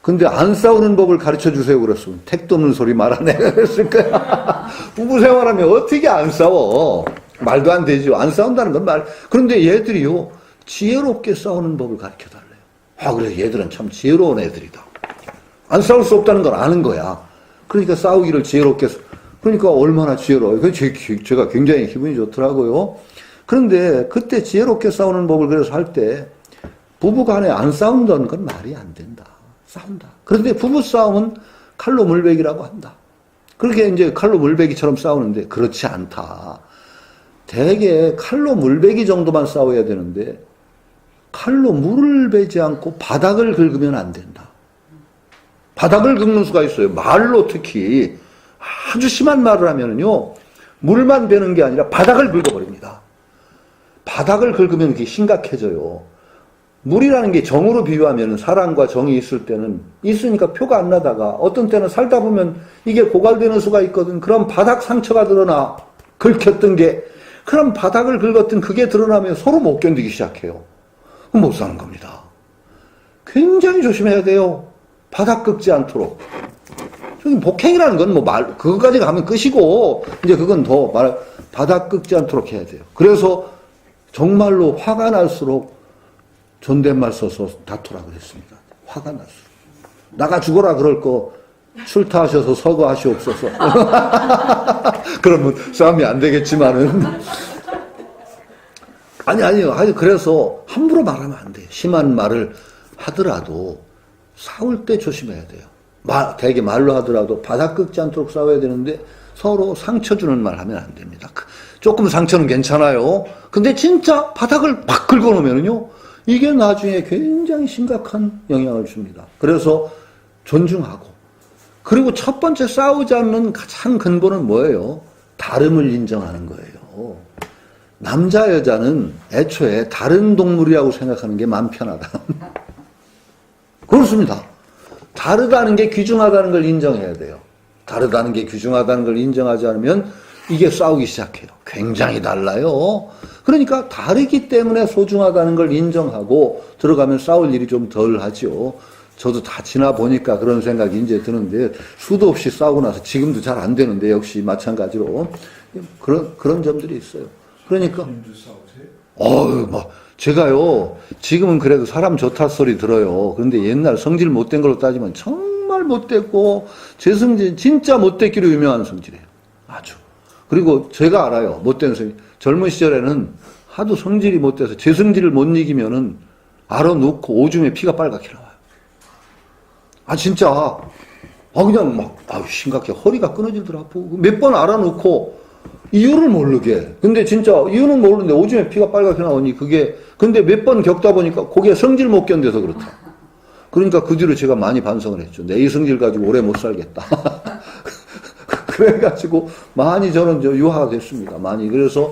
근데 안 싸우는 법을 가르쳐 주세요 그랬으면 택도 없는 소리 말하네 그랬을 거야. 부부 생활하면 어떻게 안 싸워? 말도 안 되죠. 안 싸운다는 건 말. 그런데 얘들이요, 지혜롭게 싸우는 법을 가르쳐 달래요. 아, 그래서 얘들은 참 지혜로운 애들이다. 안 싸울 수 없다는 걸 아는 거야. 그러니까 싸우기를 지혜롭게, 그러니까 얼마나 지혜로워요. 제가 굉장히 기분이 좋더라고요. 그런데 그때 지혜롭게 싸우는 법을 그래서 할 때 부부 간에 안 싸운다는 건 말이 안 된다. 싸운다. 그런데 부부 싸움은 칼로 물베기라고 한다. 그렇게 이제 칼로 물베기처럼 싸우는데 그렇지 않다. 대개 칼로 물베기 정도만 싸워야 되는데 칼로 물을 베지 않고 바닥을 긁으면 안 된다. 바닥을 긁는 수가 있어요. 말로 특히 아주 심한 말을 하면은요, 물만 베는 게 아니라 바닥을 긁어버립니다. 바닥을 긁으면 그게 심각해져요. 물이라는 게 정으로 비유하면 사랑과 정이 있을 때는 있으니까 표가 안 나다가 어떤 때는 살다 보면 이게 고갈되는 수가 있거든. 그럼 바닥 상처가 드러나. 긁혔던 게. 그럼 바닥을 긁었던 그게 드러나면 서로 못 견디기 시작해요. 그럼 못 사는 겁니다. 굉장히 조심해야 돼요. 바닥 긁지 않도록. 복행이라는 건 그거까지 가면 끝이고, 이제 그건 바닥 긁지 않도록 해야 돼요. 그래서 정말로 화가 날수록 존댓말 써서 다투라 그랬습니다. 화가 날수록. 나가 죽어라 그럴 거 출타하셔서 서거하시옵소서. 그러면 싸움이 안 되겠지만은. 아니요. 그래서 함부로 말하면 안 돼요. 심한 말을 하더라도 싸울 때 조심해야 돼요. 되게 말로 하더라도 바닥 긁지 않도록 싸워야 되는데 서로 상처 주는 말 하면 안 됩니다. 조금 상처는 괜찮아요. 근데 진짜 바닥을 팍 긁어놓으면요, 이게 나중에 굉장히 심각한 영향을 줍니다. 그래서 존중하고, 그리고 첫 번째 싸우지 않는 가장 근본은 뭐예요? 다름을 인정하는 거예요. 남자 여자는 애초에 다른 동물이라고 생각하는 게 마음 편하다. 그렇습니다. 다르다는 게 귀중하다는 걸 인정해야 돼요. 다르다는 게 귀중하다는 걸 인정하지 않으면 이게 싸우기 시작해요. 굉장히 달라요. 그러니까 다르기 때문에 소중하다는 걸 인정하고 들어가면 싸울 일이 좀 덜 하죠. 저도 다 지나보니까 그런 생각이 이제 드는데, 수도 없이 싸우고 나서 지금도 잘 안 되는데, 역시 마찬가지로. 그런 점들이 있어요. 그러니까. 제가요, 지금은 그래도 사람 좋다 소리 들어요. 그런데 옛날 성질 못된 걸로 따지면 정말 못됐고, 제 성질 진짜 못됐기로 유명한 성질이에요. 아주. 그리고 제가 알아요. 못된 성질. 젊은 시절에는 하도 성질이 못돼서 제 성질을 못 이기면은 알아놓고 오줌에 피가 빨갛게 나와요. 진짜. 그냥 막, 심각해. 허리가 끊어지더라고. 몇 번 알아놓고 이유를 모르게. 근데 진짜 이유는 모르는데 오줌에 피가 빨갛게 나오니 그게, 근데 몇 번 겪다 보니까 그게 성질 못 견뎌서 그렇다. 그러니까 그 뒤로 제가 많이 반성을 했죠. 내 이 성질 가지고 오래 못 살겠다. 그래가지고 많이 저는 유화가 됐습니다. 많이. 그래서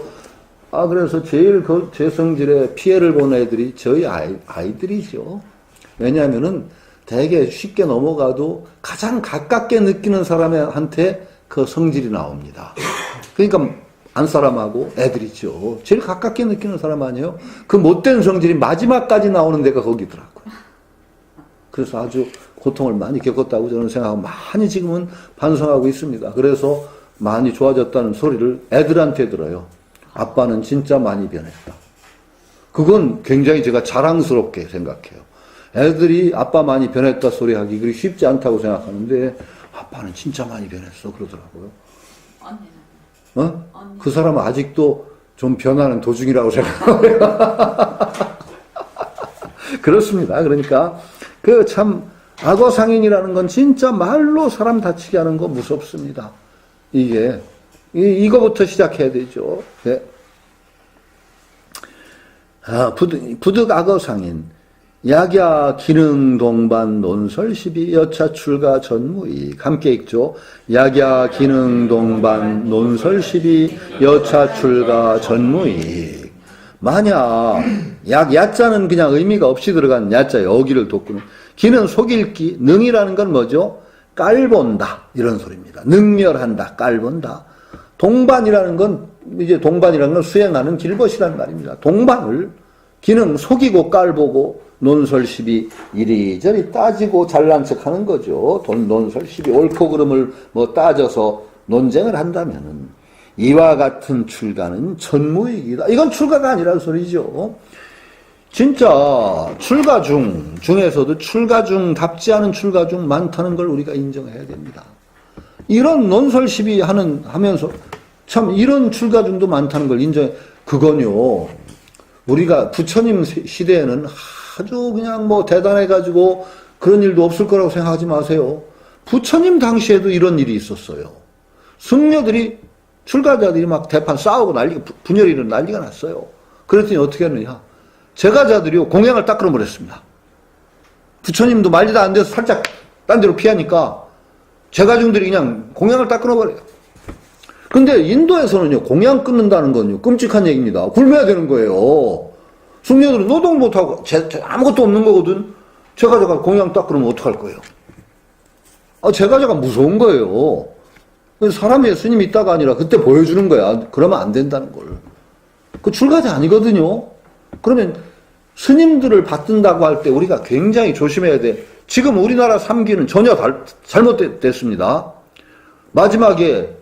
제일 제 성질에 피해를 본 애들이 저희 아이들이죠. 왜냐하면은 되게 쉽게 넘어가도 가장 가깝게 느끼는 사람한테 그 성질이 나옵니다. 그러니까 안 사람하고 애들이죠. 제일 가깝게 느끼는 사람 아니에요? 그 못된 성질이 마지막까지 나오는 데가 거기더라고요. 그래서 아주 고통을 많이 겪었다고 저는 생각하고 많이 지금은 반성하고 있습니다. 그래서 많이 좋아졌다는 소리를 애들한테 들어요. 아빠는 진짜 많이 변했다. 그건 굉장히 제가 자랑스럽게 생각해요. 애들이 아빠 많이 변했다 소리 하기 그리 쉽지 않다고 생각하는데 아빠는 진짜 많이 변했어 그러더라고요. 언니는? 언니. 그 사람은 아직도 좀 변하는 도중이라고 생각해요. 그렇습니다. 그러니까 참 악어상인이라는 건 진짜 말로 사람 다치게 하는 거 무섭습니다. 이거부터 시작해야 되죠. 네. 부득 악어상인 약야 기능 동반 논설 시비 여차 출가 전무익 함께 읽죠. 약야 기능 동반 논설 시비 여차 출가 전무익. 만약 야자는 그냥 의미가 없이 들어간 야자 여기를 돋구는 기는 속일기 능이라는 건 뭐죠? 깔본다 이런 소리입니다. 능멸한다 깔본다. 동반이라는 건 수행하는 길벗이라는 말입니다. 동반을 기는 속이고 깔보고 논설 시비 이리저리 따지고 잘난 척하는 거죠. 논설 시비 옳고 그름을 따져서 논쟁을 한다면은 이와 같은 출가는 전무익이다. 이건 출가가 아니라는 소리죠. 진짜 출가 중에서도 출가 중답지 않은 출가 중 많다는 걸 우리가 인정해야 됩니다. 이런 논설 시비 하면서 참 이런 출가 중도 많다는 걸 인정해. 그건요. 우리가 부처님 시대에는 아주 그냥 대단해가지고 그런 일도 없을 거라고 생각하지 마세요. 부처님 당시에도 이런 일이 있었어요. 승려들이 출가자들이 막 대판 싸우고 분열이 일어나 난리가 났어요. 그랬더니 어떻게 했느냐. 제가자들이요 공양을 딱 끌어버렸습니다. 부처님도 말리도 안 돼서 살짝 딴 데로 피하니까 제가중들이 그냥 공양을 딱 끊어버려요. 근데 인도에서는요 공양 끊는다는 건요 끔찍한 얘기입니다. 굶어야 되는 거예요. 승려들은 노동 못하고 아무것도 없는 거거든. 제가자가 공양 딱 끊으면 어떡할 거예요. 제가자가 무서운 거예요. 사람이 스님이 있다가 아니라 그때 보여주는 거야. 그러면 안 된다는 걸. 그 출가자 아니거든요. 그러면 스님들을 받든다고 할 때 우리가 굉장히 조심해야 돼. 지금 우리나라 삼기는 전혀 잘못됐습니다. 마지막에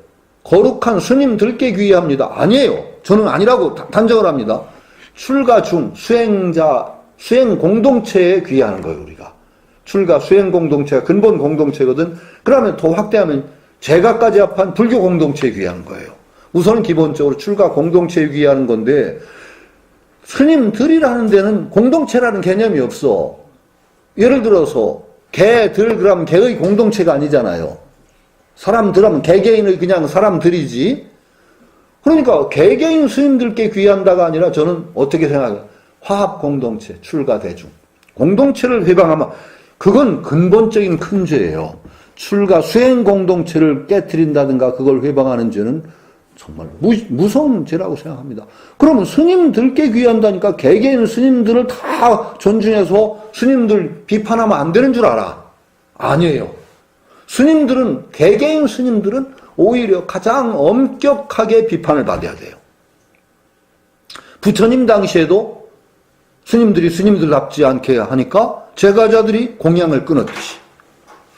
거룩한 스님들께 귀의합니다. 아니에요. 저는 아니라고 단정을 합니다. 출가 중 수행 공동체에 귀의하는 거예요. 우리가. 출가 수행 공동체가 근본 공동체거든. 그러면 더 확대하면 제가까지 합한 불교 공동체에 귀의하는 거예요. 우선은 기본적으로 출가 공동체에 귀의하는 건데 스님들이라는 데는 공동체라는 개념이 없어. 예를 들어서 개들 그러면 개의 공동체가 아니잖아요. 사람들 하면 개개인의 그냥 사람들이지. 그러니까 개개인 스님들께 귀의한다가 아니라 저는 어떻게 생각해요? 화합 공동체, 출가 대중. 공동체를 회방하면 그건 근본적인 큰 죄예요. 출가 수행 공동체를 깨트린다든가 그걸 회방하는 죄는 정말 무서운 죄라고 생각합니다. 그러면 스님들께 귀의한다니까 개개인 스님들을 다 존중해서 스님들 비판하면 안 되는 줄 알아. 아니에요. 개개인 스님들은 오히려 가장 엄격하게 비판을 받아야 돼요. 부처님 당시에도 스님들이 스님들답지 않게 하니까 제가자들이 공양을 끊었듯이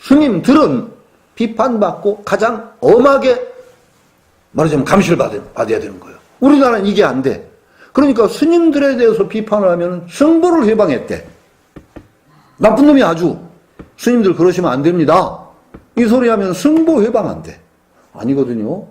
스님들은 비판받고 가장 엄하게 말하자면 감시를 받아야 되는 거예요. 우리나라는 이게 안 돼. 그러니까 스님들에 대해서 비판을 하면 승보를 해방했대. 나쁜 놈이 아주. 스님들 그러시면 안 됩니다. 이 소리 하면 승보 해방한대. 아니거든요.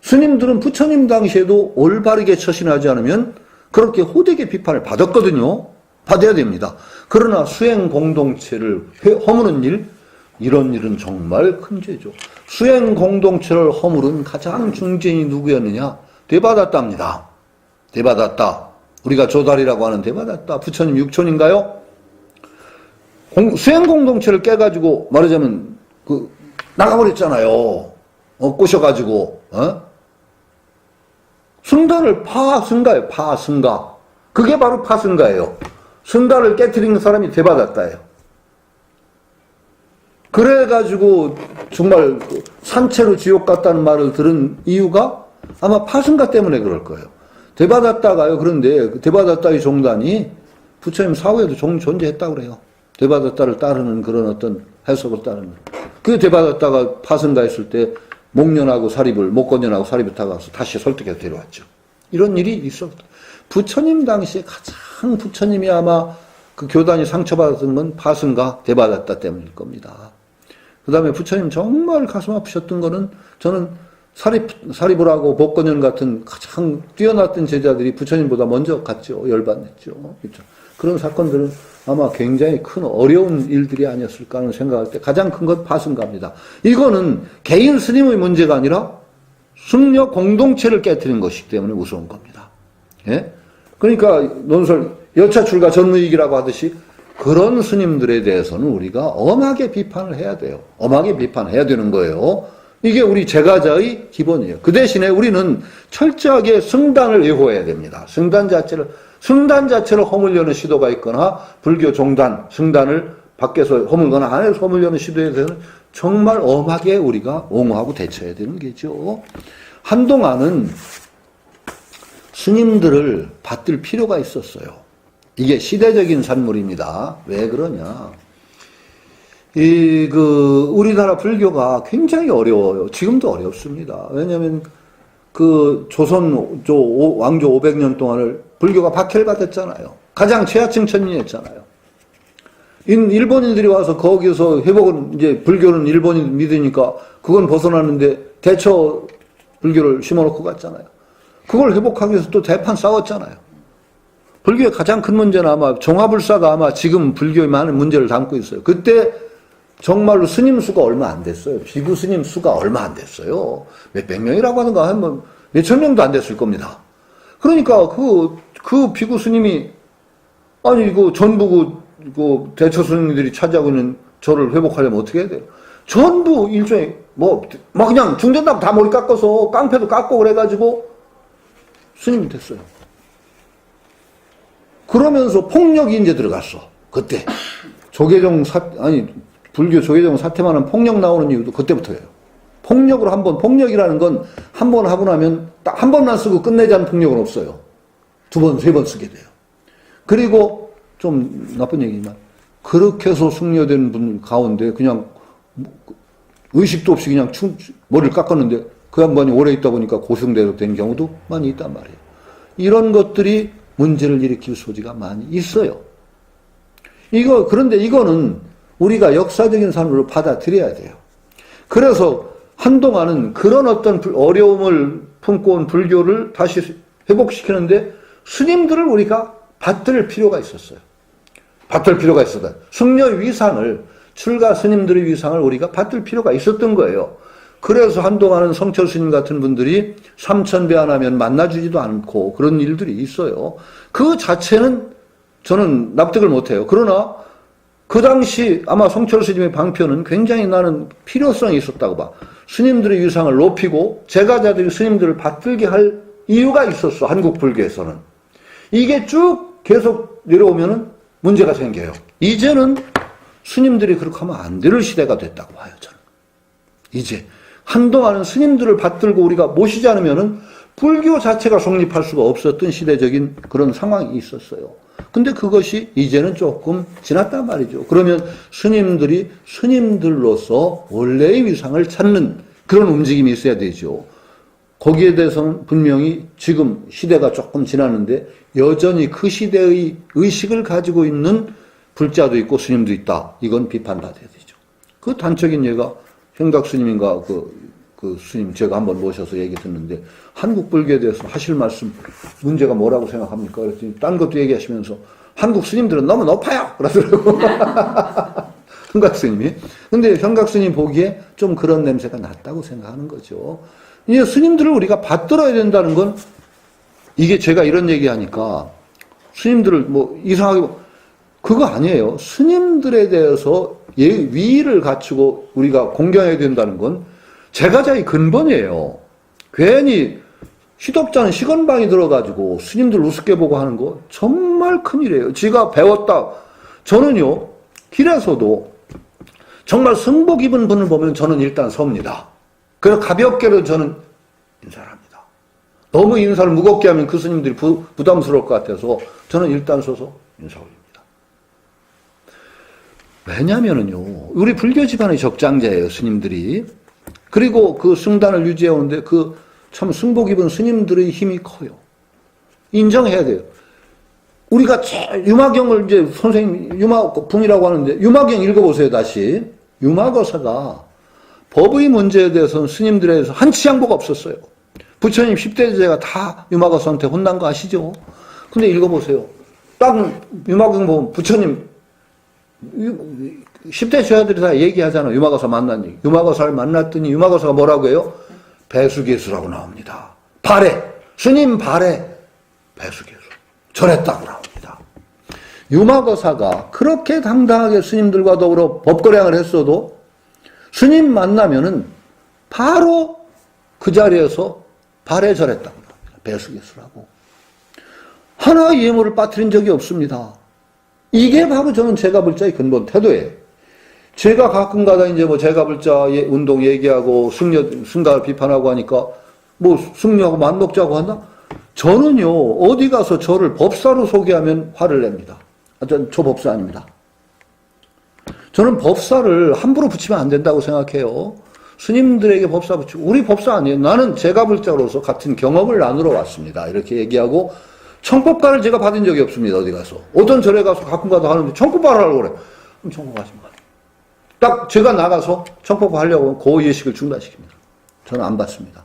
스님들은 부처님 당시에도 올바르게 처신하지 않으면 그렇게 호되게 비판을 받았거든요. 받아야 됩니다. 그러나 수행 공동체를 허무는 일, 이런 일은 정말 큰 죄죠. 수행 공동체를 허물은 가장 중죄인이 누구였느냐? 대바다따입니다. 대바다따. 우리가 조달이라고 하는 대바다따. 부처님 육촌인가요? 수행 공동체를 깨가지고 말하자면 나가버렸잖아요. 꼬셔가지고 승가를 파승가예요. 파승가. 그게 바로 파승가예요. 승가를 깨트리는 사람이 대바다따예요. 그래가지고 정말 산채로 지옥 갔다는 말을 들은 이유가 아마 파승가 때문에 그럴 거예요. 대바다따가요. 그런데 대바다따의 종단이 부처님 사후에도 존재했다고 그래요. 대바다따를 따르는 그런 어떤 해석을 따르는. 그 대바다따가 파승가했을 때 목건년하고 사립을 타가서 다시 설득해서 데려왔죠. 이런 일이 있었다. 부처님 당시에 가장 부처님이 아마 그 교단이 상처받았던 건 파승가 대바다따 때문일 겁니다. 그 다음에 부처님 정말 가슴 아프셨던 거는 저는 사리불하고 목건년 같은 가장 뛰어났던 제자들이 부처님보다 먼저 갔죠. 열반했죠. 그렇죠. 그런 사건들은 아마 굉장히 큰 어려운 일들이 아니었을까 하는 생각할 때 가장 큰 건 파승가입니다. 이거는 개인 스님의 문제가 아니라 승려 공동체를 깨뜨린 것이기 때문에 무서운 겁니다. 예? 그러니까 논설 여차 출가 전무익이라고 하듯이 그런 스님들에 대해서는 우리가 엄하게 비판을 해야 돼요. 엄하게 비판해야 되는 거예요. 이게 우리 제가자의 기본이에요. 그 대신에 우리는 철저하게 승단을 예호해야 됩니다. 승단 자체를 허물려는 시도가 있거나 불교 종단, 승단을 밖에서 허물거나 안에서 허물려는 시도에 대해서는 정말 엄하게 우리가 옹호하고 대처해야 되는 게죠. 한동안은 스님들을 받들 필요가 있었어요. 이게 시대적인 산물입니다. 왜 그러냐. 우리나라 불교가 굉장히 어려워요. 지금도 어렵습니다. 왜냐면 조선 왕조 500년 동안을 불교가 박해받았잖아요. 가장 최하층 천민이었잖아요. 일본인들이 와서 거기서 회복은 이제 불교는 일본인 믿으니까 그건 벗어났는데 대처 불교를 심어놓고 갔잖아요. 그걸 회복하기 위해서 또 대판 싸웠잖아요. 불교의 가장 큰 문제는 아마 종합불사가 아마 지금 불교의 많은 문제를 담고 있어요. 그때 정말로 스님 수가 얼마 안 됐어요. 비구 스님 수가 얼마 안 됐어요. 몇백 명이라고 하는가 하면 몇천 명도 안 됐을 겁니다. 그러니까 그 비구 스님이 아니 전부 대처 스님들이 차지하고 있는 절을 회복하려면 어떻게 해야 돼요? 전부 일종의 막 그냥 중전당 다 머리 깎아서 깡패도 깎고 그래가지고 스님이 됐어요. 그러면서 폭력이 이제 들어갔어. 그때 불교 조계종 사태만한 폭력 나오는 이유도 그때부터예요. 폭력이라는 건 한 번 하고 나면 딱 한 번만 쓰고 끝내자는 폭력은 없어요. 두 번, 세 번 쓰게 돼요. 그리고 좀 나쁜 얘기지만 그렇게 해서 승려된 분 가운데 그냥 의식도 없이 그냥 머리를 깎았는데 그 양반이 오래 있다 보니까 고승대로 된 경우도 많이 있단 말이에요. 이런 것들이 문제를 일으킬 소지가 많이 있어요. 그런데 이거는 우리가 역사적인 산으로 받아들여야 돼요. 그래서 한동안은 그런 어떤 어려움을 품고 온 불교를 다시 회복시키는데 스님들을 우리가 받들 필요가 있었어요. 받들 필요가 있었다. 승려의 위상을, 출가 스님들의 위상을 우리가 받들 필요가 있었던 거예요. 그래서 한동안은 성철 스님 같은 분들이 삼천배 안 하면 만나주지도 않고 그런 일들이 있어요. 그 자체는 저는 납득을 못해요. 그러나 그 당시 아마 성철 스님의 방편은 굉장히 나는 필요성이 있었다고 봐. 스님들의 위상을 높이고 제가자들이 스님들을 받들게 할 이유가 있었어. 한국 불교에서는. 이게 쭉 계속 내려오면은 문제가 생겨요. 이제는 스님들이 그렇게 하면 안 될 시대가 됐다고 봐요. 저는. 이제 한동안은 스님들을 받들고 우리가 모시지 않으면은 불교 자체가 성립할 수가 없었던 시대적인 그런 상황이 있었어요. 근데 그것이 이제는 조금 지났단 말이죠. 그러면 스님들이 스님들로서 원래의 위상을 찾는 그런 움직임이 있어야 되죠. 거기에 대해서는 분명히 지금 시대가 조금 지났는데 여전히 그 시대의 의식을 가지고 있는 불자도 있고 스님도 있다. 이건 비판받아야 되죠. 그 단적인 예가 현각 스님인가 그 스님 제가 한번 모셔서 얘기 듣는데 한국 불교에 대해서 하실 말씀 문제가 뭐라고 생각합니까? 그랬더니 딴 것도 얘기하시면서 한국 스님들은 너무 높아요! 그러더라고. 현각 스님이. 근데 현각 스님 보기에 좀 그런 냄새가 났다고 생각하는 거죠. 이 스님들을 우리가 받들어야 된다는 건 이게 제가 이런 얘기하니까 스님들을 뭐 이상하게 그거 아니에요. 스님들에 대해서 위의를 갖추고 우리가 공경해야 된다는 건 제가자의 근본이에요. 괜히 시덥잖은 시건방이 들어가지고 스님들 우습게 보고 하는 거 정말 큰일이에요. 지가 배웠다. 저는요 길에서도 정말 승복 입은 분을 보면 저는 일단 섭니다. 그래서 가볍게로 저는 인사를 합니다. 너무 인사를 무겁게 하면 그 스님들이 부담스러울 것 같아서 저는 일단 서서 인사 올립니다. 왜냐면은요, 우리 불교 집안의 적장자예요, 스님들이. 그리고 그 승단을 유지해 오는데 그 참 승복 입은 스님들의 힘이 커요. 인정해야 돼요. 우리가 유마경을 이제 선생님, 유마붕이라고 하는데, 유마경 읽어보세요, 다시. 유마거사가 법의 문제에 대해서는 스님들에 대해서 한치 양보가 없었어요. 부처님 10대 제자가 다 유마거사한테 혼난 거 아시죠? 근데 읽어보세요. 딱 유마경 보면 부처님 10대 제자들이 다 얘기하잖아요. 유마거사 만난 얘기. 유마거사를 만났더니 유마거사가 뭐라고 해요? 배수계수라고 나옵니다. 발해. 스님 발해. 배수계수. 전했다고 나옵니다. 유마거사가 그렇게 당당하게 스님들과 더불어 법거량을 했어도 스님 만나면은 바로 그 자리에서 발해 절했다고 나옵니다. 배수계수라고. 하나의 예물을 빠뜨린 적이 없습니다. 이게 바로 저는 제가불자의 근본 태도예요. 제가 가끔가다 이제 뭐 제가불자 운동 얘기하고 승가를 비판하고 하니까 뭐 승려하고 맘먹자고 한다? 저는요, 어디 가서 저를 법사로 소개하면 화를 냅니다. 저 법사 아닙니다. 저는 법사를 함부로 붙이면 안 된다고 생각해요. 스님들에게 법사 붙이고, 우리 법사 아니에요. 나는 제가불자로서 같은 경험을 나누러 왔습니다. 이렇게 얘기하고, 청법가를 제가 받은 적이 없습니다. 어디 가서. 어떤 절에 가서 가끔가다 하는데 청법가 하라고 그래. 그럼 청법하지 마. 딱 제가 나가서 청법화 하려고 하면 그 예식을 중단시킵니다. 저는 안 받습니다.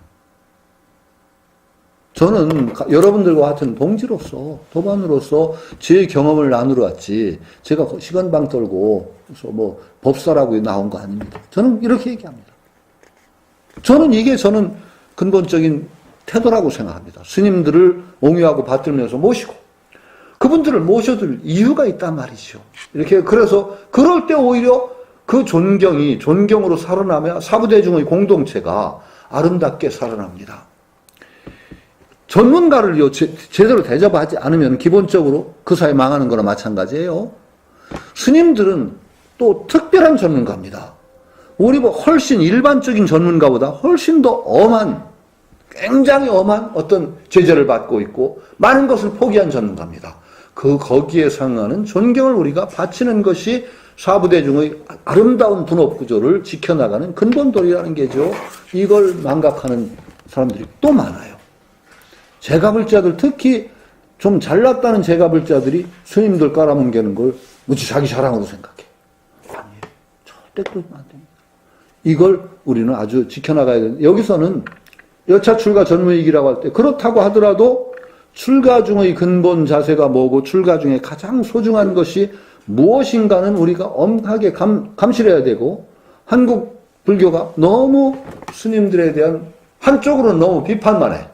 저는 여러분들과 같은 동지로서, 도반으로서 제 경험을 나누러 왔지, 제가 시간방 떨고, 그래서 뭐, 법사라고 나온 거 아닙니다. 저는 이렇게 얘기합니다. 저는 근본적인 태도라고 생각합니다. 스님들을 옹유하고 받들면서 모시고, 그분들을 모셔둘 이유가 있단 말이죠. 이렇게, 그래서, 그럴 때 오히려 그 존경으로 살아나며 사부대중의 공동체가 아름답게 살아납니다. 전문가를 제대로 대접하지 않으면 기본적으로 그 사회 망하는 거나 마찬가지예요. 스님들은 또 특별한 전문가입니다. 우리 뭐 훨씬 일반적인 전문가보다 훨씬 더 굉장히 엄한 어떤 제재를 받고 있고 많은 것을 포기한 전문가입니다. 거기에 상응하는 존경을 우리가 바치는 것이 사부대중의 아름다운 분업구조를 지켜나가는 근본도리라는 게죠. 이걸 망각하는 사람들이 또 많아요. 제가불자들, 특히 좀 잘났다는 제가불자들이 스님들 깔아뭉개는 걸 무지 자기 자랑으로 생각해. 아니에요. 절대 그러면 안 됩니다. 이걸 우리는 아주 지켜나가야 되는데, 여기서는 여차 출가 전무익이라고 할 때, 그렇다고 하더라도 출가 중의 근본 자세가 뭐고 출가 중에 가장 소중한 것이 무엇인가는 우리가 엄하게 감실해야 되고, 한국 불교가 너무 스님들에 대한 한쪽으로는 너무 비판만 해.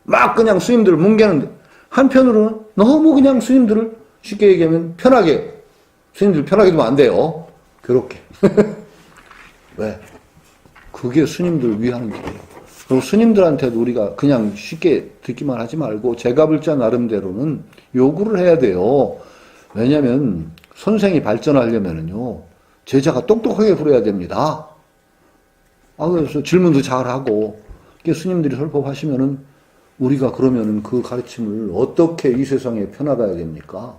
막 그냥 스님들을 뭉개는데, 한편으로는 너무 그냥 스님들을 쉽게 얘기하면 스님들 편하게 두면 안 돼요. 그렇게. 왜? 그게 스님들을 위하는 길이에요. 그리고 스님들한테도 우리가 그냥 쉽게 듣기만 하지 말고 제가불자 나름대로는 요구를 해야 돼요. 왜냐하면 선생이 발전하려면은요, 제자가 똑똑하게 부려야 됩니다. 그래서 질문도 잘하고, 스님들이 설법하시면은 우리가 그러면은 그 가르침을 어떻게 이 세상에 펴나가야 됩니까?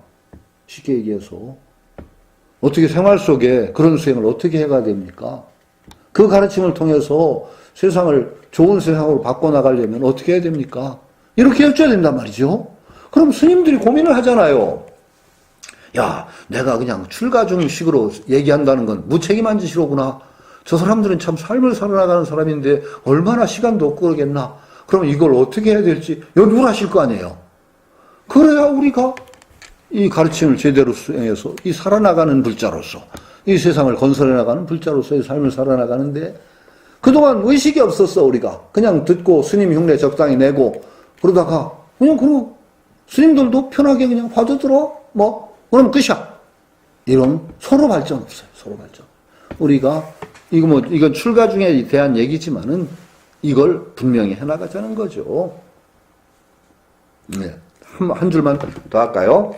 쉽게 얘기해서. 어떻게 생활 속에 그런 수행을 어떻게 해가야 됩니까? 그 가르침을 통해서 세상을 좋은 세상으로 바꿔나가려면 어떻게 해야 됩니까? 이렇게 여쭤야 된단 말이죠. 그럼 스님들이 고민을 하잖아요. 야, 내가 그냥 출가중식으로 얘기한다는 건 무책임한 짓이로구나. 저 사람들은 참 삶을 살아나가는 사람인데 얼마나 시간도 없고 그러겠나. 그럼 이걸 어떻게 해야 될지 연구를 하실 거 아니에요. 그래야 우리가 이 가르침을 제대로 수행해서 이 살아나가는 불자로서 이 세상을 건설해 나가는 불자로서의 삶을 살아나가는데 그동안 의식이 없었어. 우리가 그냥 듣고 스님 흉내 적당히 내고 그러다가 그냥 그러고 스님들도 편하게 그냥 화두 들어 뭐 그럼 끝이야. 이런 서로 발전 없어요. 서로 발전. 우리가 이건 출가 중에 대한 얘기지만은 이걸 분명히 해나가자는 거죠. 네. 한 줄만 더 할까요?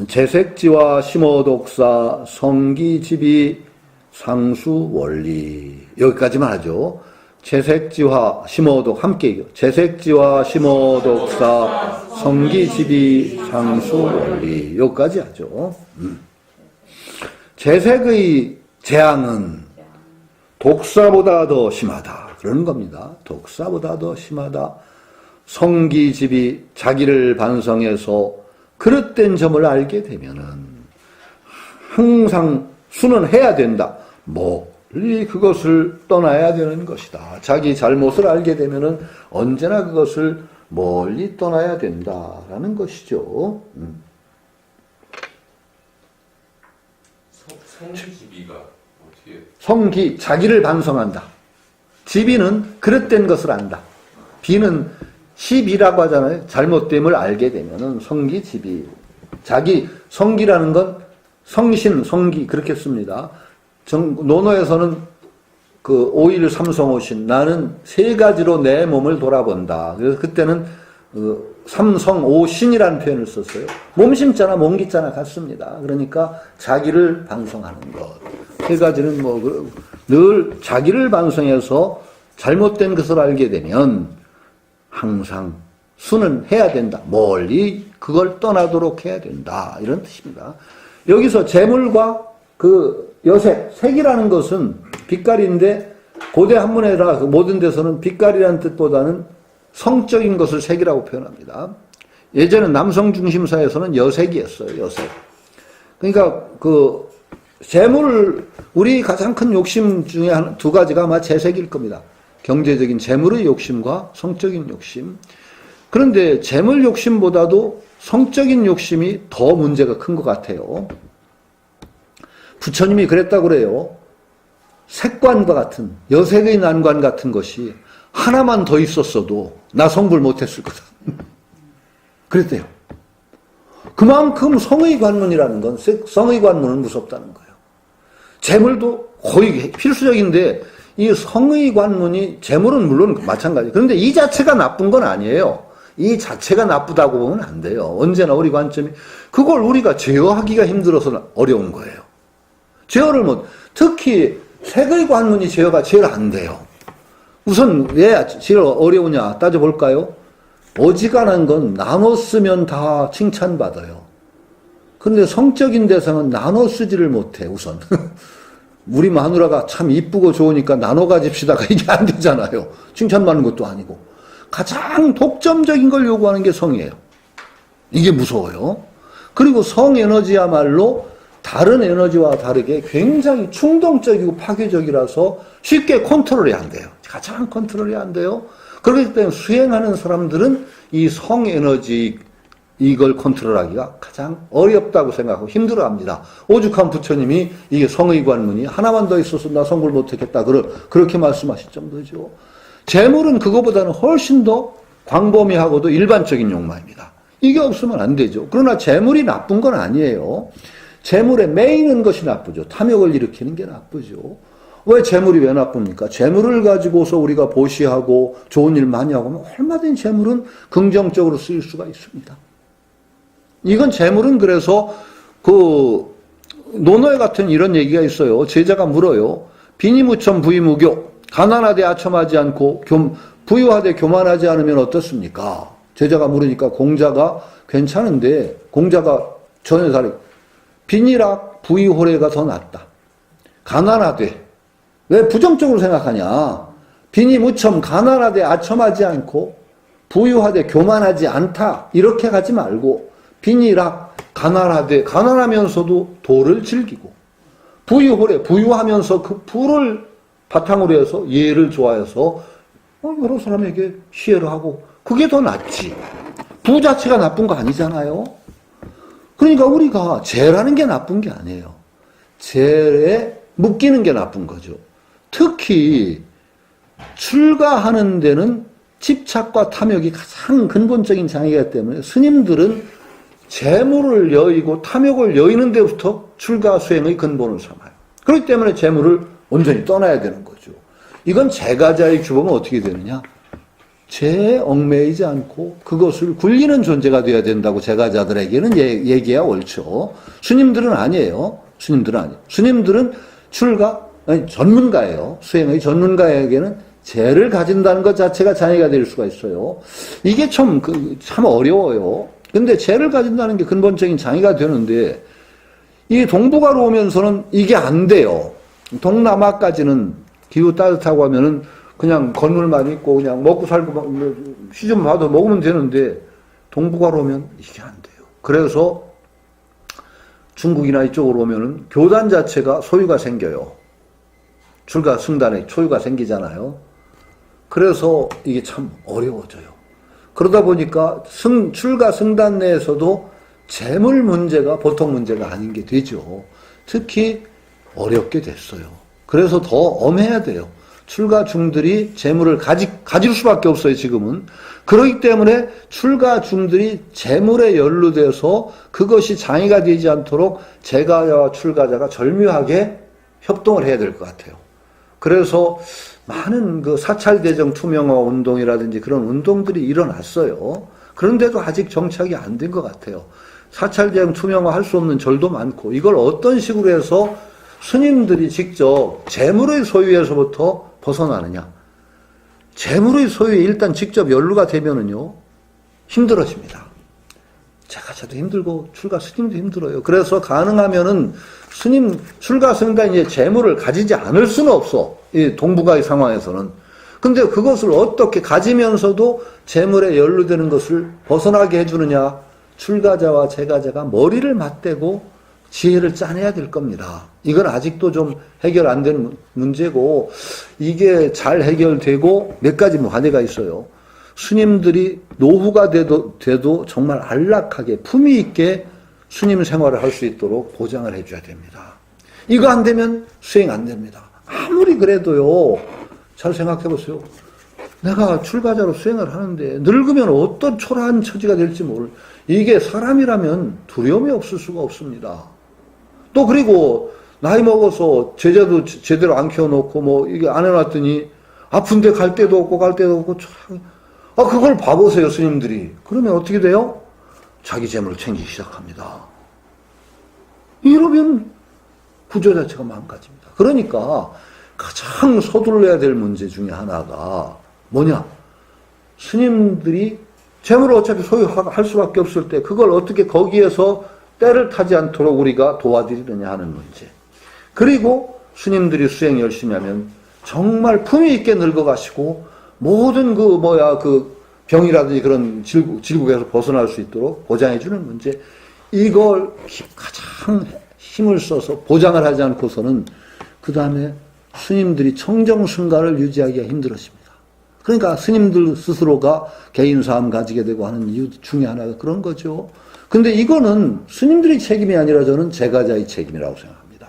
재색지와 심어독사 성기집이 상수 원리. 여기까지만 하죠. 재색지와 심어독 함께 재색지와 심어독사 성기집이 상수 원리. 여기까지 하죠. 재색의 재앙은 독사보다 더 심하다. 그러는 겁니다. 독사보다 더 심하다. 성기집이 자기를 반성해서 그릇된 점을 알게 되면은 항상 순원해야 된다. 멀리 그것을 떠나야 되는 것이다. 자기 잘못을 알게 되면은 언제나 그것을 멀리 떠나야 된다라는 것이죠. 성기집이가 어떻게? 성기, 자기를 반성한다. 집이는 그릇된 것을 안다. 비는 시비라고 하잖아요. 잘못됨을 알게 되면은 성기집이. 자기, 성기라는 건 성신, 성기, 그렇게 씁니다. 논어에서는 그 5일 삼성오신, 나는 세 가지로 내 몸을 돌아본다. 그래서 그때는 삼성오신이라는 표현을 썼어요. 몸심자나 몸기자나 같습니다. 그러니까 자기를 반성하는 것. 세 가지는 늘 자기를 반성해서 잘못된 것을 알게 되면 항상 순은해야 된다. 멀리 그걸 떠나도록 해야 된다. 이런 뜻입니다. 여기서 재물과 그 여색, 색이라는 것은 빛깔인데 고대 한문에라 모든 데서는 빛깔이라는 뜻보다는 성적인 것을 색이라고 표현합니다. 예전에 남성 중심사에서는 여색이었어요. 여색. 그러니까 그 재물, 우리 가장 큰 욕심 중에 두 가지가 아마 재색일 겁니다. 경제적인 재물의 욕심과 성적인 욕심. 그런데 재물 욕심보다도 성적인 욕심이 더 문제가 큰 것 같아요. 부처님이 그랬다고 그래요. 색관과 같은 여색의 난관 같은 것이 하나만 더 있었어도 나 성불 못했을 거다. 그랬대요. 그만큼 성의 관문이라는 건 성의 관문은 무섭다는 거예요. 재물도 거의 필수적인데 이 성의 관문이 재물은 물론 마찬가지. 그런데 이 자체가 나쁜 건 아니에요. 이 자체가 나쁘다고 보면 안 돼요. 언제나 우리 관점이 그걸 우리가 제어하기가 힘들어서 어려운 거예요. 제어를 특히 색의 관문이 제어가 제일 안 돼요. 우선 왜 제일 어려우냐 따져볼까요? 어지간한 건 나눠 쓰면 다 칭찬받아요. 그런데 성적인 대상은 나눠 쓰지를 못해 우선. 우리 마누라가 참 이쁘고 좋으니까 나눠 가집시다가 이게 안 되잖아요. 칭찬받는 것도 아니고. 가장 독점적인 걸 요구하는 게 성이에요. 이게 무서워요. 그리고 성 에너지야말로 다른 에너지와 다르게 굉장히 충동적이고 파괴적이라서 쉽게 컨트롤이 안 돼요. 가장 컨트롤이 안 돼요. 그렇기 때문에 수행하는 사람들은 이 성 에너지 이걸 컨트롤하기가 가장 어렵다고 생각하고 힘들어합니다. 오죽한 부처님이 이게 성의 관문이 하나만 더 있어서 나 성불 못했겠다 그렇게 말씀하실 정도죠. 재물은 그거보다는 훨씬 더 광범위하고도 일반적인 욕망입니다. 이게 없으면 안 되죠. 그러나 재물이 나쁜 건 아니에요. 재물에 매이는 것이 나쁘죠. 탐욕을 일으키는 게 나쁘죠. 왜 재물이 왜 나쁩니까? 재물을 가지고서 우리가 보시하고 좋은 일 많이 하고 하면 얼마든지 재물은 긍정적으로 쓰일 수가 있습니다. 이건 재물은 그래서 논어에 같은 이런 얘기가 있어요. 제자가 물어요. 비니무천 부이무교. 가난하되 아첨하지 않고 부유하되 교만하지 않으면 어떻습니까? 제자가 물으니까 공자가 괜찮은데 공자가 전혀 다르게 빈일학 부의호래가 더 낫다. 가난하되 왜 부정적으로 생각하냐? 빈이 무첨 가난하되 아첨하지 않고 부유하되 교만하지 않다. 이렇게 가지 말고 빈일학 가난하되 가난하면서도 도를 즐기고 부유호래 부유하면서 그 부를 바탕으로 해서 예를 좋아해서 여러 사람에게 시혜를 하고 그게 더 낫지. 부 자체가 나쁜 거 아니잖아요. 그러니까 우리가 죄라는 게 나쁜 게 아니에요. 죄에 묶이는 게 나쁜 거죠. 특히 출가하는 데는 집착과 탐욕이 가장 근본적인 장애이기 때문에 스님들은 재물을 여의고 탐욕을 여의는 데부터 출가 수행의 근본을 삼아요. 그렇기 때문에 재물을 온전히 떠나야 되는 거죠. 이건 제가자의 규범은 어떻게 되느냐? 죄에 얽매이지 않고 그것을 굴리는 존재가 되어야 된다고 제가자들에게는 얘기해야 옳죠. 스님들은 아니에요. 스님들은 전문가예요. 수행의 전문가에게는 죄를 가진다는 것 자체가 장애가 될 수가 있어요. 이게 참 어려워요. 근데 죄를 가진다는 게 근본적인 장애가 되는데 이 동북아로 오면서는 이게 안 돼요. 동남아까지는 기후 따뜻하고 하면은 그냥 건물만 있고 그냥 먹고 살고 시좀 봐도 먹으면 되는데 동북아로 오면 이게 안 돼요. 그래서 중국이나 이쪽으로 오면은 교단 자체가 소유가 생겨요. 출가 승단에 소유가 생기잖아요. 그래서 이게 참 어려워져요. 그러다 보니까 출가 승단 내에서도 재물 문제가 보통 문제가 아닌 게 되죠. 특히 어렵게 됐어요. 그래서 더 엄해야 돼요. 출가중들이 재물을 가질 수밖에 없어요, 지금은. 그렇기 때문에 출가중들이 재물에 연루돼서 그것이 장애가 되지 않도록 제가자와 출가자가 절묘하게 협동을 해야 될 것 같아요. 그래서 많은 그 사찰대정 투명화 운동이라든지 그런 운동들이 일어났어요. 그런데도 아직 정착이 안 된 것 같아요. 사찰대정 투명화 할 수 없는 절도 많고 이걸 어떤 식으로 해서 스님들이 직접 재물의 소유에서부터 벗어나느냐. 재물의 소유에 일단 직접 연루가 되면은요, 힘들어집니다. 제가자도 힘들고, 스님도 힘들어요. 그래서 가능하면은 출가 승단이 이제 재물을 가지지 않을 수는 없어. 이 동북아의 상황에서는. 근데 그것을 어떻게 가지면서도 재물에 연루되는 것을 벗어나게 해주느냐. 출가자와 제가자가 머리를 맞대고 지혜를 짜내야 될 겁니다. 이건 아직도 좀 해결 안 되는 문제고 이게 잘 해결되고 몇 가지 과제가 있어요. 스님들이 노후가 돼도 정말 안락하게 품위 있게 스님 생활을 할 수 있도록 보장을 해줘야 됩니다. 이거 안 되면 수행 안 됩니다. 아무리 그래도요. 잘 생각해 보세요. 내가 출가자로 수행을 하는데 늙으면 어떤 초라한 처지가 될지 이게 사람이라면 두려움이 없을 수가 없습니다. 또 그리고 나이 먹어서 제자도 제대로 안 키워놓고 이게 안 해놨더니 아픈데 갈 데도 없고 그걸 봐보세요 스님들이. 그러면 어떻게 돼요? 자기 재물을 챙기기 시작합니다. 이러면 구조 자체가 망가집니다. 그러니까 가장 서둘러야 될 문제 중에 하나가 뭐냐? 스님들이 재물을 어차피 소유할 수밖에 없을 때 그걸 어떻게 거기에서 때를 타지 않도록 우리가 도와드리느냐 하는 문제. 그리고 스님들이 수행 열심히 하면 정말 품위 있게 늙어가시고 모든 병이라든지 그런 질국에서 벗어날 수 있도록 보장해주는 문제. 이걸 가장 힘을 써서 보장을 하지 않고서는 그 다음에 스님들이 청정승가를 유지하기가 힘들어집니다. 그러니까 스님들 스스로가 개인사함 가지게 되고 하는 이유 중에 하나가 그런 거죠. 근데 이거는 스님들의 책임이 아니라 저는 제가자의 책임이라고 생각합니다.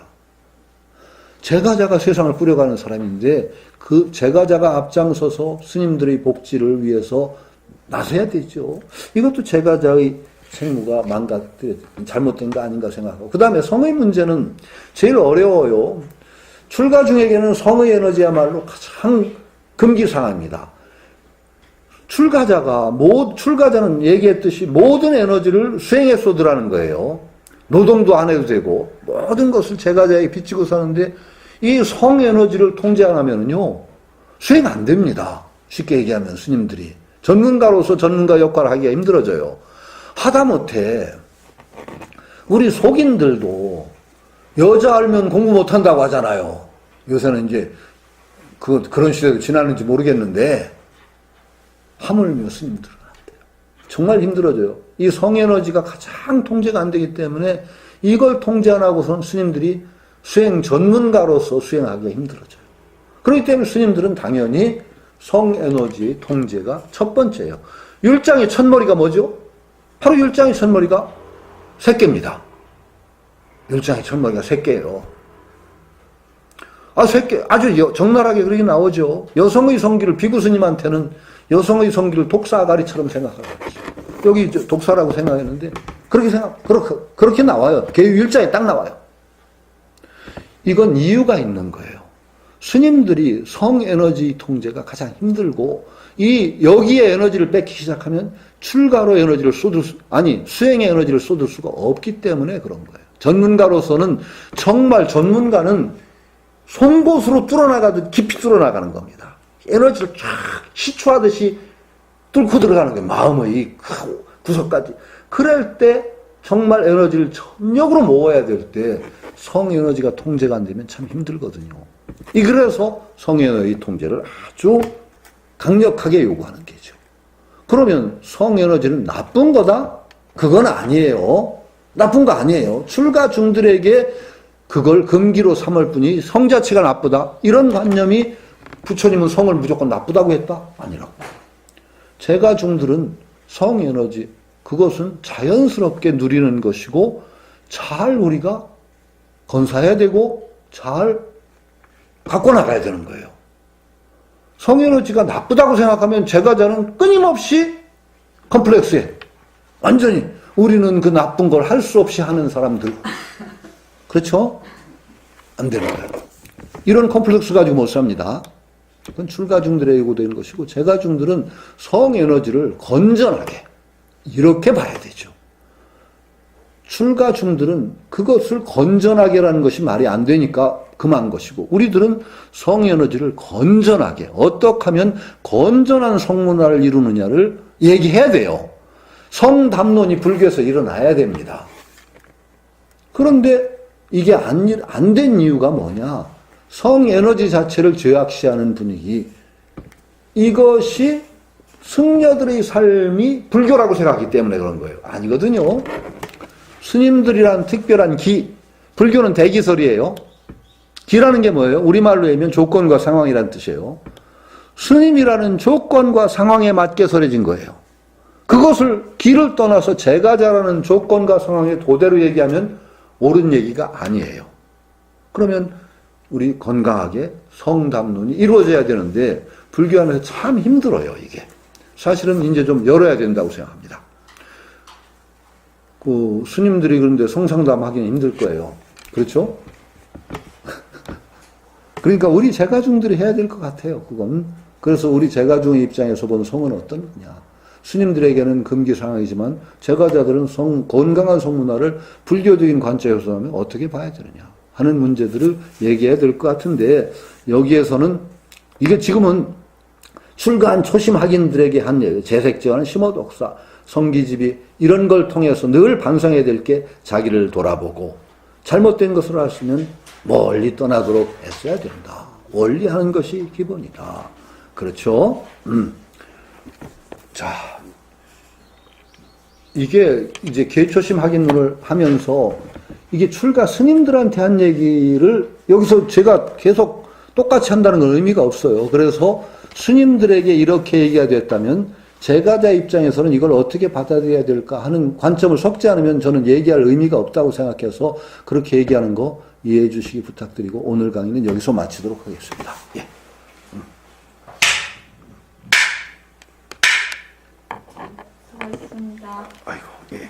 제가자가 세상을 꾸려가는 사람인데 그 제가자가 앞장서서 스님들의 복지를 위해서 나서야 되죠. 이것도 제가자의 책무가 잘못된 거 아닌가 생각하고. 그 다음에 성의 문제는 제일 어려워요. 출가중에게는 성의 에너지야말로 가장 금기사항입니다. 출가자는 얘기했듯이 모든 에너지를 수행에 쏟으라는 거예요. 노동도 안 해도 되고, 모든 것을 제가자에게 비치고 사는데, 이 성 에너지를 통제 안 하면은요, 수행 안 됩니다. 쉽게 얘기하면 스님들이. 전문가로서 전문가 역할을 하기가 힘들어져요. 하다못해 우리 속인들도 여자 알면 공부 못한다고 하잖아요. 요새는 이제 그런 시대도 지나는지 모르겠는데 하물며 스님들은 안 돼요. 정말 힘들어져요. 이 성에너지가 가장 통제가 안 되기 때문에 이걸 통제 안 하고선 스님들이 수행 전문가로서 수행하기가 힘들어져요. 그렇기 때문에 스님들은 당연히 성에너지 통제가 첫 번째예요. 율장의 첫머리가 뭐죠? 바로 율장의 첫머리가 새끼입니다. 율장의 첫머리가 새끼예요. 새끼 아주 적나라하게 그렇게 나오죠. 여성의 성기를 비구스님한테는 여성의 성기를 독사 아가리처럼 생각하고 있어요. 여기 독사라고 생각했는데 그렇게 나와요. 개유 율자에 딱 나와요. 이건 이유가 있는 거예요. 스님들이 성에너지 통제가 가장 힘들고 여기에 에너지를 뺏기 시작하면 출가로 에너지를 수행의 에너지를 쏟을 수가 없기 때문에 그런 거예요. 전문가로서는 정말 전문가는 송곳으로 뚫어나가듯 깊이 뚫어나가는 겁니다. 에너지를 쫙 시추하듯이 뚫고 들어가는 거예요. 마음의 이 구석까지. 그럴 때 정말 에너지를 전력으로 모아야 될 때 성에너지가 통제가 안 되면 참 힘들거든요. 그래서 성에너지 통제를 아주 강력하게 요구하는 게죠. 그러면 성에너지는 나쁜 거다? 그건 아니에요. 나쁜 거 아니에요. 출가중들에게 그걸 금기로 삼을 뿐이 성 자체가 나쁘다. 이런 관념이 부처님은 성을 무조건 나쁘다고 했다? 아니라고. 재가중들은 성에너지, 그것은 자연스럽게 누리는 것이고 잘 우리가 건사해야 되고 잘 갖고 나가야 되는 거예요. 성에너지가 나쁘다고 생각하면 재가자는 끊임없이 컴플렉스에 완전히 우리는 그 나쁜 걸 할 수 없이 하는 사람들. 그렇죠? 안 되는 거예요. 이런 컴플렉스 가지고 못 삽니다. 그건 출가중들의 요구되는 것이고 재가중들은 성에너지를 건전하게 이렇게 봐야 되죠. 출가중들은 그것을 건전하게라는 것이 말이 안 되니까 금한 것이고 우리들은 성에너지를 건전하게 어떻게 하면 건전한 성문화를 이루느냐를 얘기해야 돼요. 성담론이 불교에서 일어나야 됩니다. 그런데 이게 안 된 이유가 뭐냐? 성에너지 자체를 죄악시하는 분위기. 이것이 승려들의 삶이 불교라고 생각하기 때문에 그런 거예요. 아니거든요. 스님들이란 특별한 기, 불교는 대기설이에요. 기라는 게 뭐예요? 우리말로 하면 조건과 상황이란 뜻이에요. 스님이라는 조건과 상황에 맞게 설해진 거예요. 그것을 기를 떠나서 제가자라는 조건과 상황에 도대로 얘기하면 옳은 얘기가 아니에요. 그러면 우리 건강하게 성담론이 이루어져야 되는데 불교 안에서 참 힘들어요, 이게. 사실은 이제 좀 열어야 된다고 생각합니다. 스님들이 그런데 성상담 하기는 힘들 거예요. 그렇죠? 그러니까 우리 재가중들이 해야 될 것 같아요, 그건. 그래서 우리 재가중의 입장에서 본 성은 어떤 거냐. 스님들에게는 금기상황이지만 재가자들은 건강한 성문화를 불교적인 관점에서 하면 어떻게 봐야 되느냐 하는 문제들을 얘기해야 될 것 같은데 여기에서는 이게 지금은 출가한 초심 학인들에게 한 얘기예요. 재색지어는 심어독사, 성기집이 이런 걸 통해서 늘 반성해야 될 게 자기를 돌아보고 잘못된 것을 알았으면 멀리 떠나도록 애써야 된다. 원리 하는 것이 기본이다. 그렇죠? 자, 이게 이제 개초심 확인론을 하면서 이게 출가 스님들한테 한 얘기를 여기서 제가 계속 똑같이 한다는 건 의미가 없어요. 그래서 스님들에게 이렇게 얘기가 됐다면 제가자 입장에서는 이걸 어떻게 받아들여야 될까 하는 관점을 섞지 않으면 저는 얘기할 의미가 없다고 생각해서 그렇게 얘기하는 거 이해해 주시기 부탁드리고 오늘 강의는 여기서 마치도록 하겠습니다. 예. 수고하셨습니다. 아이고, 예.